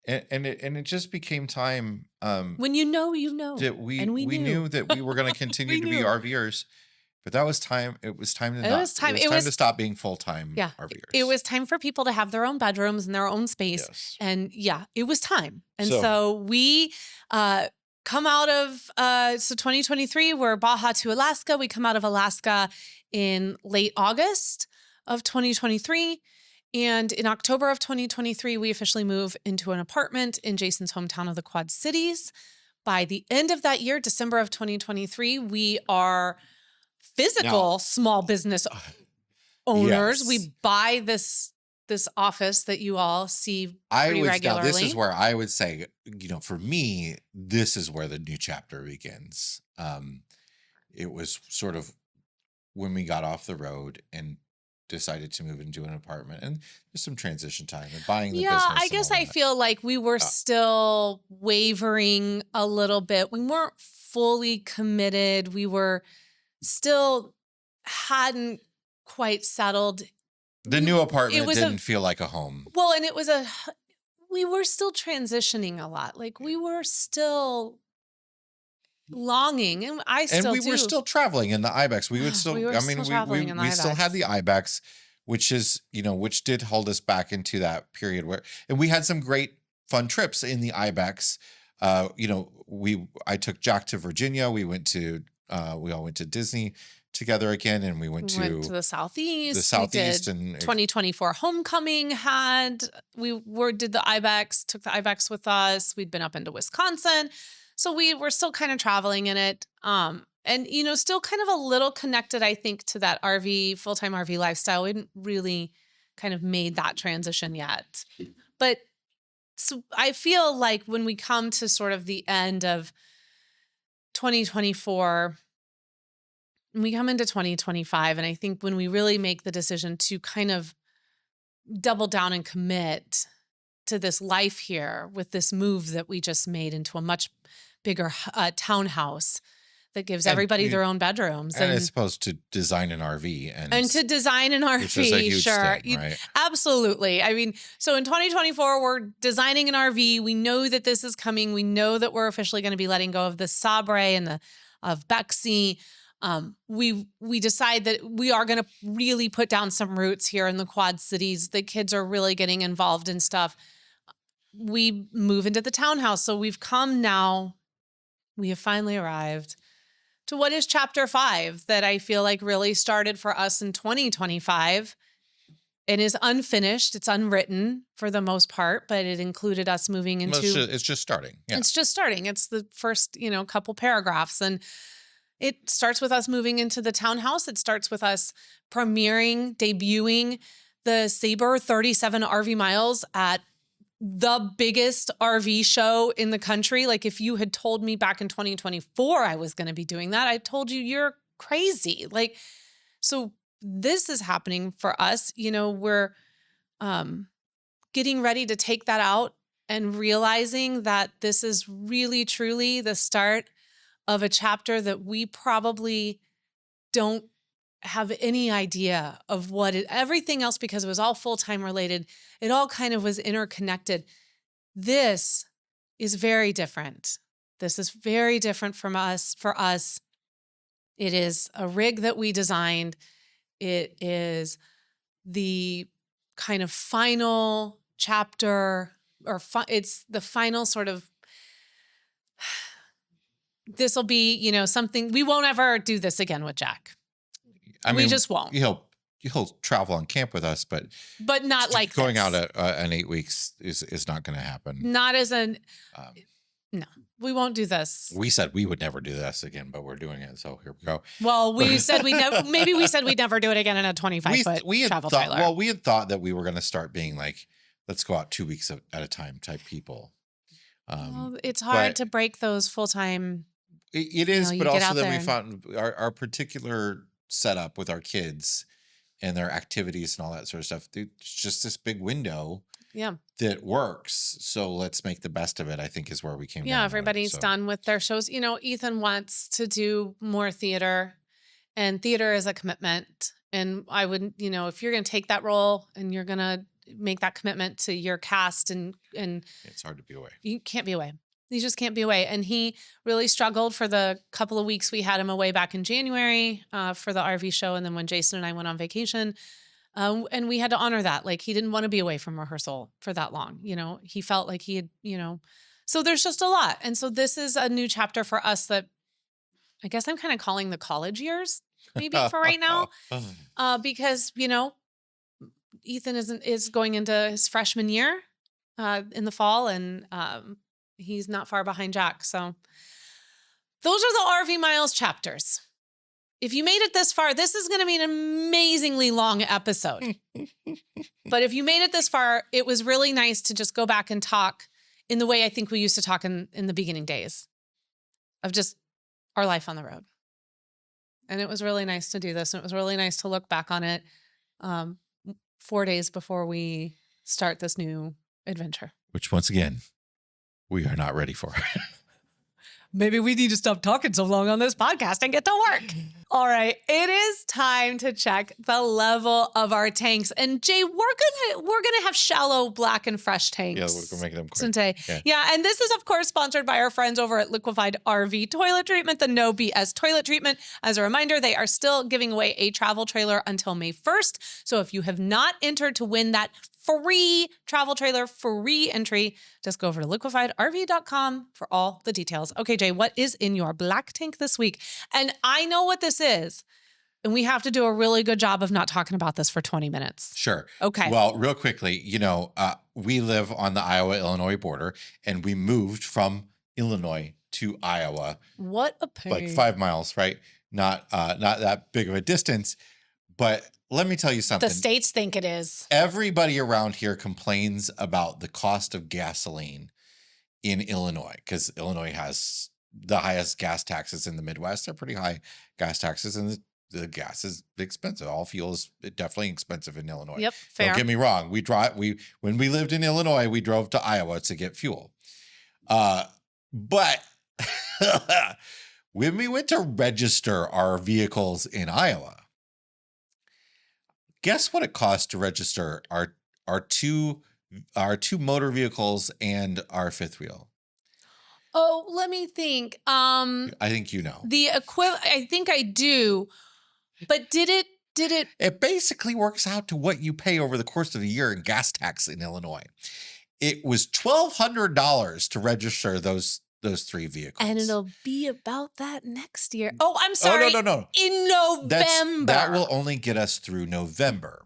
it just became time. When you know, that we knew that we were going to continue to be RVers, but that was time. It was time to to stop being full-time RVers. It was time for people to have their own bedrooms and their own space. Yes. And it was time. And so we come out of 2023, we're Baja to Alaska. We come out of Alaska in late August of 2023. And in October of 2023, we officially move into an apartment in Jason's hometown of the Quad Cities. By the end of that year, December of 2023, we are physical small business owners. Yes. We buy this this office that you all see I pretty would now regularly. this is where I would say, for me, this is where the new chapter begins. It was sort of when we got off the road and decided to move into an apartment, and there's some transition time and buying the business. I and guess all I that. feel like we were still wavering a little bit. We weren't fully committed. We were still hadn't quite settled. The new apartment was didn't feel like a home. Well, and we were still transitioning a lot. Like we were still longing, and I still And we were do. still traveling in the Ibex. We would still, We were still traveling in the we still had Ibex. the Ibex, which is, which did hold us back into that period and we had some great fun trips in the Ibex. I took Jack to Virginia. We all went to Disney together again, and we went to the Southeast. the Southeast We did and 2024 homecoming did the Ibex, took the Ibex with us. We'd been up into Wisconsin. So we were still kind of traveling in it. And, still kind of a little connected, I think, to that full-time RV lifestyle. We hadn't really kind of made that transition yet. But so I feel like when we come to sort of the end of 2024, we come into 2025, and I think when we really make the decision to kind of double down and commit to this life here with this move that we just made into a much bigger townhouse that gives everybody their own bedrooms. And it's supposed to design an RV. And to design an RV, which is a huge sure. thing, right? Absolutely. I mean, so in 2024, we're designing an RV. We know that this is coming. We know that we're officially going to be letting go of the Sabre and of Bexy. We decide that we are going to really put down some roots here in the Quad Cities. The kids are really getting involved in stuff. We move into the townhouse. So we have finally arrived to what is chapter 5 that I feel like really started for us in 2025 and is unfinished. It's unwritten for the most part, but it included us moving into... It's just starting. Yeah. It's just starting. It's the first, couple paragraphs. And it starts with us moving into the townhouse. It starts with us debuting the Sabre 37 RV miles at the biggest RV show in the country. Like if you had told me back in 2024 I was going to be doing that, I told you you're crazy. Like, so this is happening for us. We're getting ready to take that out and realizing that this is really, truly the start of a chapter that we probably don't have any idea of everything else, because it was all full-time related. It all kind of was interconnected. This is very different. This is very different for us. It is a rig that we designed. It is the kind of final chapter, it's the final sort of, this will be, something, we won't ever do this again with Jack. We just won't. He'll travel on camp with us, but not like going this. out an 8 weeks is not going to happen. Not as no, we won't do this. We said we would never do this again, but we're doing it. So here we go. Well, we said we'd never do it again in a 25-foot travel trailer. Well, we had thought that we were going to start being like, let's go out 2 weeks at a time type people. It's hard to break those full-time. It is, but also then we found our particular setup with our kids and their activities and all that sort of stuff. It's just this big window that works. So let's make the best of it, I think, is where we came down. Yeah, everybody's done with their shows. Ethan wants to do more theater, and theater is a commitment. And I wouldn't, if you're going to take that role and you're going to make that commitment to your cast and it's hard to be away. You can't be away. You just can't be away. And he really struggled for the couple of weeks we had him away back in January for the RV show. And then when Jason and I went on vacation, and we had to honor that. Like, he didn't want to be away from rehearsal for that long. He felt like he had, so there's just a lot. And so this is a new chapter for us that I guess I'm kind of calling the college years maybe for right now. Because, Ethan is going into his freshman year in the fall, and he's not far behind Jack. So those are the RV Miles chapters. if you made it this far, this is going to be an amazingly long episode. But if you made it this far, it was really nice to just go back and talk in the way I think we used to talk in the beginning days of just our life on the road. And it was really nice to do this. And it was really nice to look back on it 4 days before we start this new adventure. Which, once again, we are not ready for. Maybe we need to stop talking so long on this podcast and get to work. All right, it is time to check the level of our tanks. And Jay, we're gonna have shallow, black, and fresh tanks. Yeah, we're making them quick. Today. Yeah, and this is of course sponsored by our friends over at Liquefied RV Toilet Treatment, the No BS toilet treatment. As a reminder, they are still giving away a travel trailer until May 1st. So if you have not entered to win that free travel trailer, free entry, just go over to liquefiedrv.com for all the details. Okay, Jay, what is in your black tank this week? And I know what this is, and we have to do a really good job of not talking about this for 20 minutes. Sure. Okay. Well, real quickly, we live on the Iowa-Illinois border, and we moved from Illinois to Iowa. What a pain. Like 5 miles, right? Not that big of a distance, but let me tell you something. The states think it is. Everybody around here complains about the cost of gasoline in Illinois because Illinois has the highest gas taxes in the Midwest. They're pretty high gas taxes, and the gas is expensive. All fuel is definitely expensive in Illinois. Yep, fair. Don't get me wrong. When we lived in Illinois, we drove to Iowa to get fuel. But when we went to register our vehicles in Iowa, guess what it costs to register our two motor vehicles and our fifth wheel? Oh, let me think. I think you know. The equivalent. I think I do. But did it? It basically works out to what you pay over the course of a year in gas tax in Illinois. It was $1,200 to register those three vehicles, and it'll be about that next year. Oh, I'm sorry. Oh, no. In November. That will only get us through November.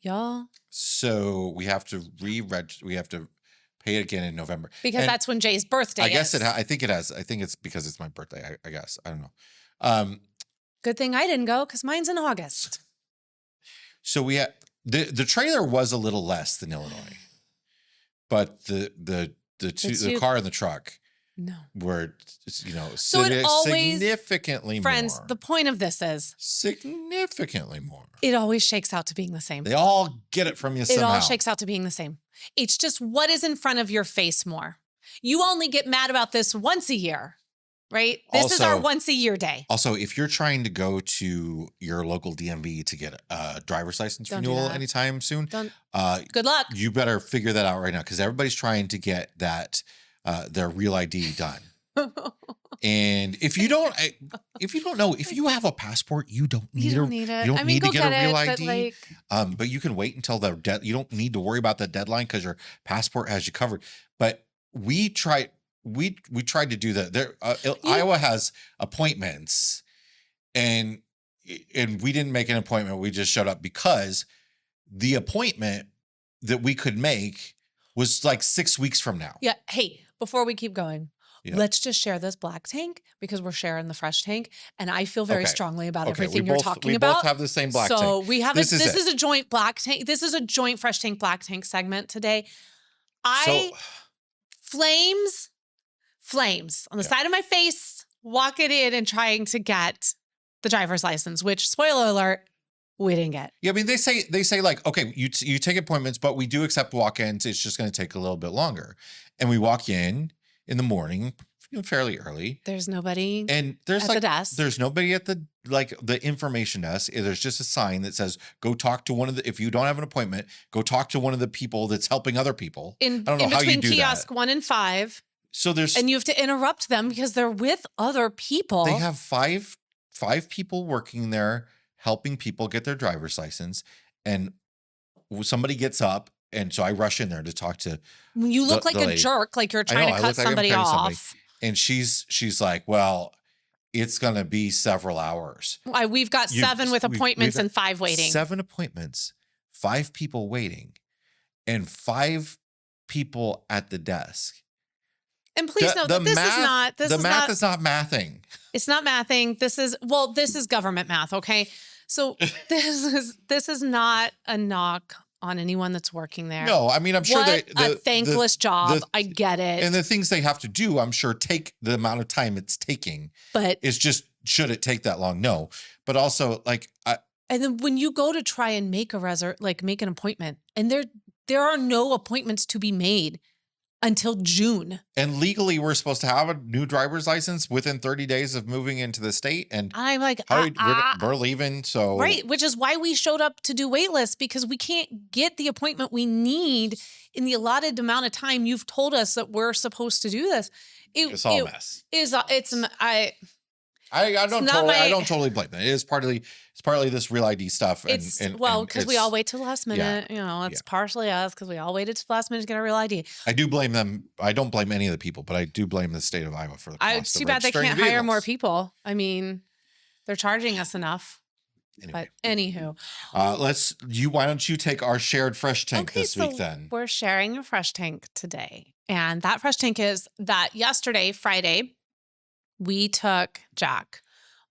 Y'all. So we have to re-register. We have to pay it again in November because that's when Jay's birthday. I guess I think it has. I think it's because it's my birthday. I guess I don't know. Good thing I didn't go because mine's in August. So we had the trailer was a little less than Illinois, but the car and the truck were so it always, significantly friends, more. The point of this is significantly more. It always shakes out to being the same. They all get it from you somehow. It all shakes out to being the same. It's just what is in front of your face more. You only get mad about this once a year, right? This is our once a year day. Also, if you're trying to go to your local DMV to get a driver's license renewal anytime soon, good luck. You better figure that out right now because everybody's trying to get that their real ID done. And if you don't know, if you have a passport, you don't need it. You don't need to get a real ID. But you can wait until you don't need to worry about the deadline because your passport has you covered. But we tried to do that. Iowa has appointments, and we didn't make an appointment. We just showed up because the appointment that we could make was like 6 weeks from now. Yeah. Hey, before we keep going, let's just share this black tank because we're sharing the fresh tank, and I feel very strongly about everything you're talking about. We both have the same black tank. So we have this is a joint black tank. This is a joint fresh tank black tank segment today. Flames on the side of my face, walking in and trying to get the driver's license, which, spoiler alert, we didn't get. Yeah, I mean, they say like, okay, you take appointments, but we do accept walk-ins. It's just going to take a little bit longer. And we walk in the morning, fairly early. There's nobody and there's at the desk. There's nobody at the information desk. There's just a sign that says, go talk to if you don't have an appointment, go talk to one of the people that's helping other people. I don't know how you do that. In between kiosk 1 and 5. So and you have to interrupt them because they're with other people. They have five people working there helping people get their driver's license, and somebody gets up, and so I rush in there to talk to. You look like a jerk, like you're trying to cut somebody off. And she's like, well, it's gonna be several hours. We've got 7 with appointments and 5 waiting. 7 appointments, 5 people waiting, and 5 people at the desk. And please note that this is not math is not mathing. It's not mathing. This is government math. Okay. So this is not a knock on anyone that's working there. No, I mean, I'm sure a thankless job. I get it. And the things they have to do, I'm sure, take the amount of time it's taking. But it's just, should it take that long? No. But also, like, and then when you go to try and make make an appointment, and there are no appointments to be made until June. And legally, we're supposed to have a new driver's license within 30 days of moving into the state. And I'm like, we're leaving. So right, which is why we showed up to do waitlist, because we can't get the appointment we need in the allotted amount of time you've told us that we're supposed to do this. It's all a mess. I don't totally blame them. It's partly this Real ID stuff. Because we all wait till the last minute. Yeah, it's partially us because we all waited till the last minute to get our Real ID. I do blame them. I don't blame any of the people, but I do blame the state of Iowa for the cost. It's too bad they can't hire more people. I mean, they're charging us enough. Anyway. But anywho, why don't you take our shared fresh tank this week then? We're sharing a fresh tank today, and that fresh tank is that yesterday, Friday, we took Jack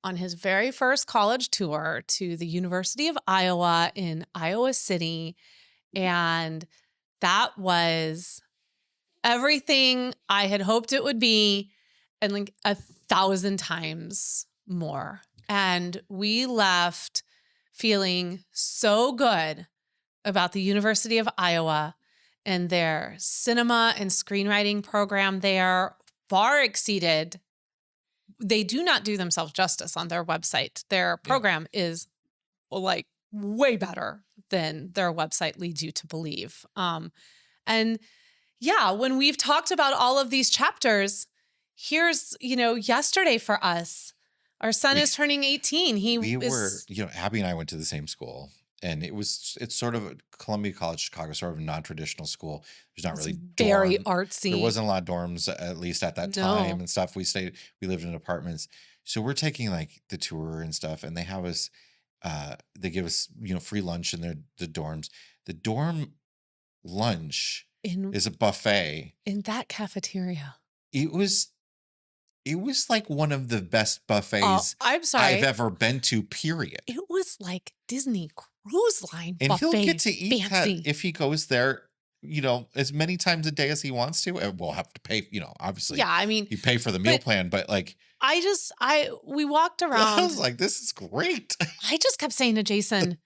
on his very first college tour to the University of Iowa in Iowa City. And that was everything I had hoped it would be, and like 1,000 times more. And we left feeling so good about the University of Iowa and their cinema and screenwriting program there. Far exceeded. They do not do themselves justice on their website. Their program is like way better than their website leads you to believe. And yeah, when we've talked about all of these chapters, here's, yesterday for us, our son is turning 18. Abby and I went to the same school, and it's sort of a Columbia College Chicago, sort of a non-traditional school. There's not really very artsy. There wasn't a lot of dorms, at least at that time and stuff. We lived in apartments. So we're taking like the tour and stuff, and they have us, they give us, free lunch in the dorms. The dorm lunch is a buffet. In that cafeteria. It was like one of the best buffets I've ever been to, period. It was like Disney Cruise Line and buffet. He'll get to eat that if he goes there, as many times a day as he wants to. And we'll have to pay, obviously. Yeah, I mean. You pay for the meal plan, but like. We walked around. I was like, this is great. I just kept saying to Jason,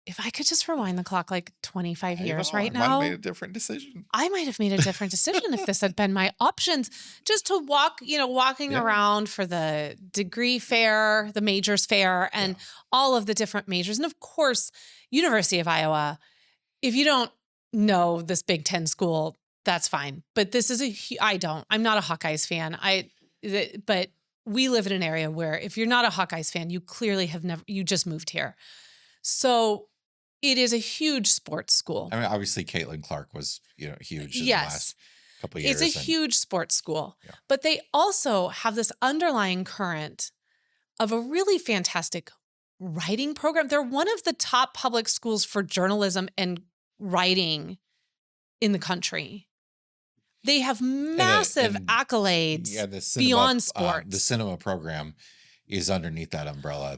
if I could just rewind the clock like 25 years right now. I might have made a different decision. I might have made a different decision if this had been my options. Just to walking around for the degree fair, the majors fair, and all of the different majors. And of course, University of Iowa, if you don't know this Big Ten school, that's fine. But this is I'm not a Hawkeyes fan. But we live in an area where if you're not a Hawkeyes fan, you clearly you just moved here. So it is a huge sports school. I mean, obviously, Caitlin Clark was, huge in the last couple of years. It's a huge sports school. Yeah. But they also have this underlying current of a really fantastic writing program. They're one of the top public schools for journalism and writing in the country. They have massive accolades beyond sports. The cinema program is underneath that umbrella.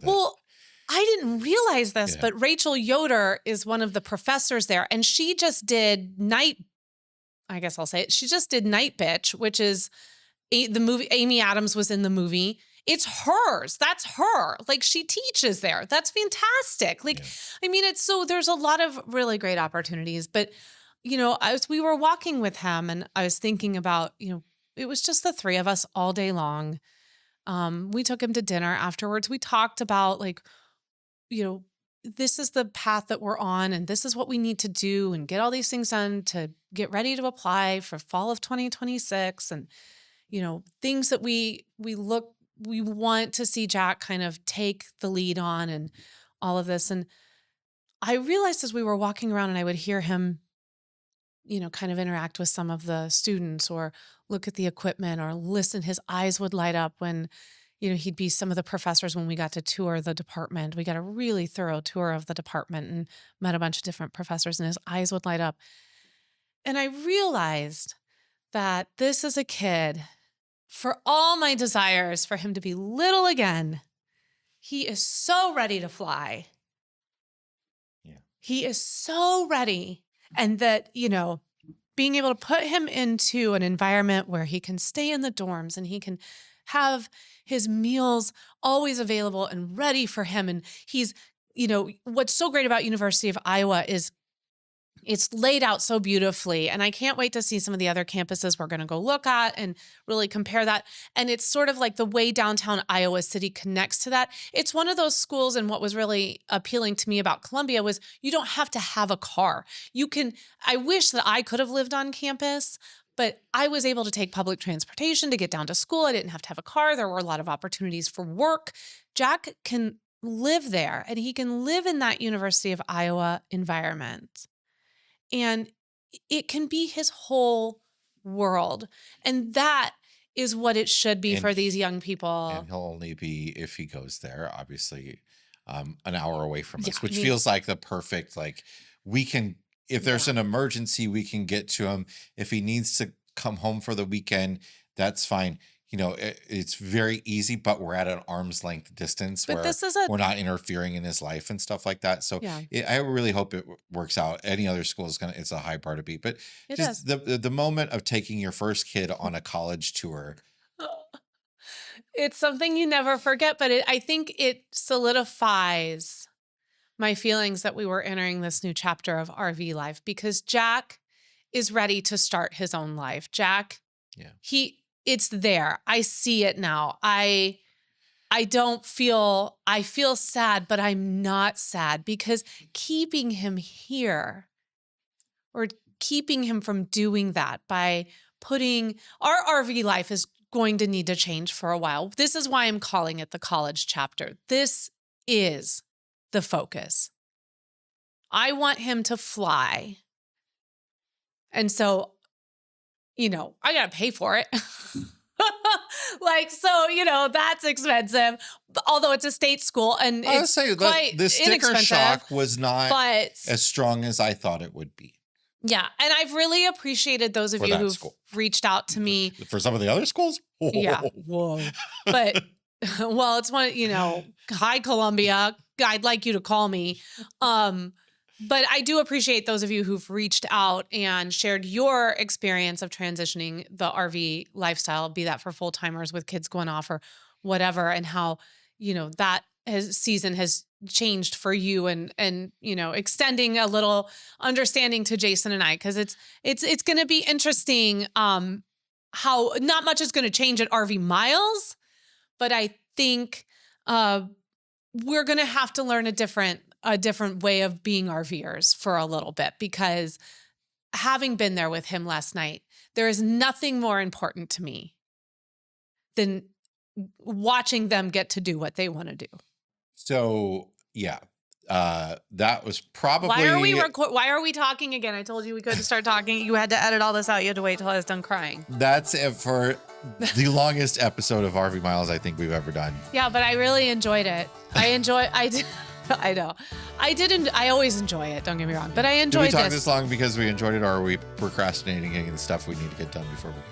I didn't realize this, but Rachel Yoder is one of the professors there, and she just did she just did Night Bitch, which is the movie. Amy Adams was in the movie. It's hers. That's her. Like, she teaches there. That's fantastic. Like, I mean, there's a lot of really great opportunities, but we were walking with him, and I was thinking about, it was just the three of us all day long. We took him to dinner afterwards. We talked about this is the path that we're on, and this is what we need to do and get all these things done to get ready to apply for fall of 2026. And, things that we want to see Jack kind of take the lead on and all of this. And I realized as we were walking around and I would hear him, kind of interact with some of the students or look at the equipment or listen, his eyes would light up when, he'd be some of the professors when we got to tour the department. We got a really thorough tour of the department and met a bunch of different professors, and his eyes would light up. And I realized that this is a kid for all my desires for him to be little again, he is so ready to fly. Yeah. He is so ready. And that, being able to put him into an environment where he can stay in the dorms and he can have his meals always available and ready for him. And he's, what's so great about University of Iowa is it's laid out so beautifully. And I can't wait to see some of the other campuses we're going to go look at and really compare that. And it's sort of like the way downtown Iowa City connects to that. It's one of those schools, and what was really appealing to me about Columbia was you don't have to have a car. I wish that I could have lived on campus, but I was able to take public transportation to get down to school. I didn't have to have a car. There were a lot of opportunities for work. Jack can live there, and he can live in that University of Iowa environment. And it can be his whole world. And that is what it should be for these young people. And he'll only be, if he goes there, obviously, an hour away from us, which I mean, feels like the perfect, we can, if there's an emergency, we can get to him. If he needs to come home for the weekend, that's fine. It's very easy, but we're at an arm's length distance where we're not interfering in his life and stuff like that. So I really hope it works out. Any other school it's a high bar to beat, but just the moment of taking your first kid on a college tour. It's something you never forget, but I think it solidifies my feelings that we were entering this new chapter of RV life, because Jack is ready to start his own life. Jack, it's there. I see it now. I feel sad, but I'm not sad, because keeping him here or keeping him from doing that by putting our RV life is going to need to change for a while. This is why I'm calling it the college chapter. This is the focus. I want him to fly. And so, I got to pay for it. That's expensive, although it's a state school, and I would say that the sticker shock was not as strong as I thought it would be. Yeah. And I've really appreciated those of you who've reached out to me. For some of the other schools? Yeah. Whoa. But, well, it's one, hi, Columbia. I'd like you to call me. But I do appreciate those of you who've reached out and shared your experience of transitioning the RV lifestyle, be that for full-timers with kids going off or whatever, and how, that season has changed for you, and extending a little understanding to Jason and I, because it's going to be interesting how not much is going to change at RV Miles, but I think we're going to have to learn a different way of being RVers for a little bit, because having been there with him last night, there is nothing more important to me than watching them get to do what they want to do. So, that was probably... Why are we talking again? I told you we couldn't start talking. You had to edit all this out. You had to wait till I was done crying. That's it for the longest episode of RV Miles I think we've ever done. Yeah, but I really enjoyed it. I know. I always enjoy it. Don't get me wrong. But I enjoyed this. Did we talk this long because we enjoyed it, or are we procrastinating getting the stuff we need to get done before we go?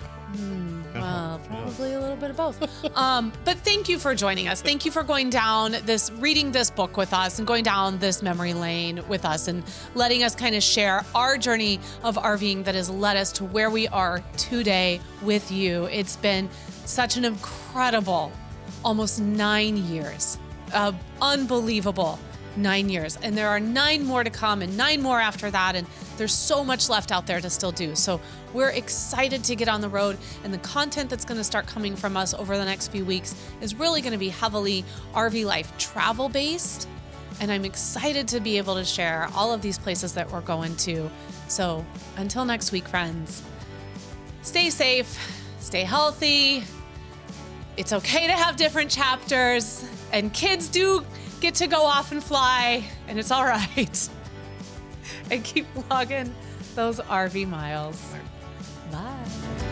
Well, probably a little bit of both. But thank you for joining us. Thank you for going down reading this book with us and going down this memory lane with us and letting us kind of share our journey of RVing that has led us to where we are today with you. It's been such an incredible almost 9 years. Unbelievable 9 years. And there are 9 more to come and 9 more after that. And there's so much left out there to still do. So we're excited to get on the road, and the content that's going to start coming from us over the next few weeks is really going to be heavily RV life travel based. And I'm excited to be able to share all of these places that we're going to. So until next week, friends, stay safe, stay healthy. It's okay to have different chapters, and kids do get to go off and fly, and it's all right. And keep logging those RV miles. Bye.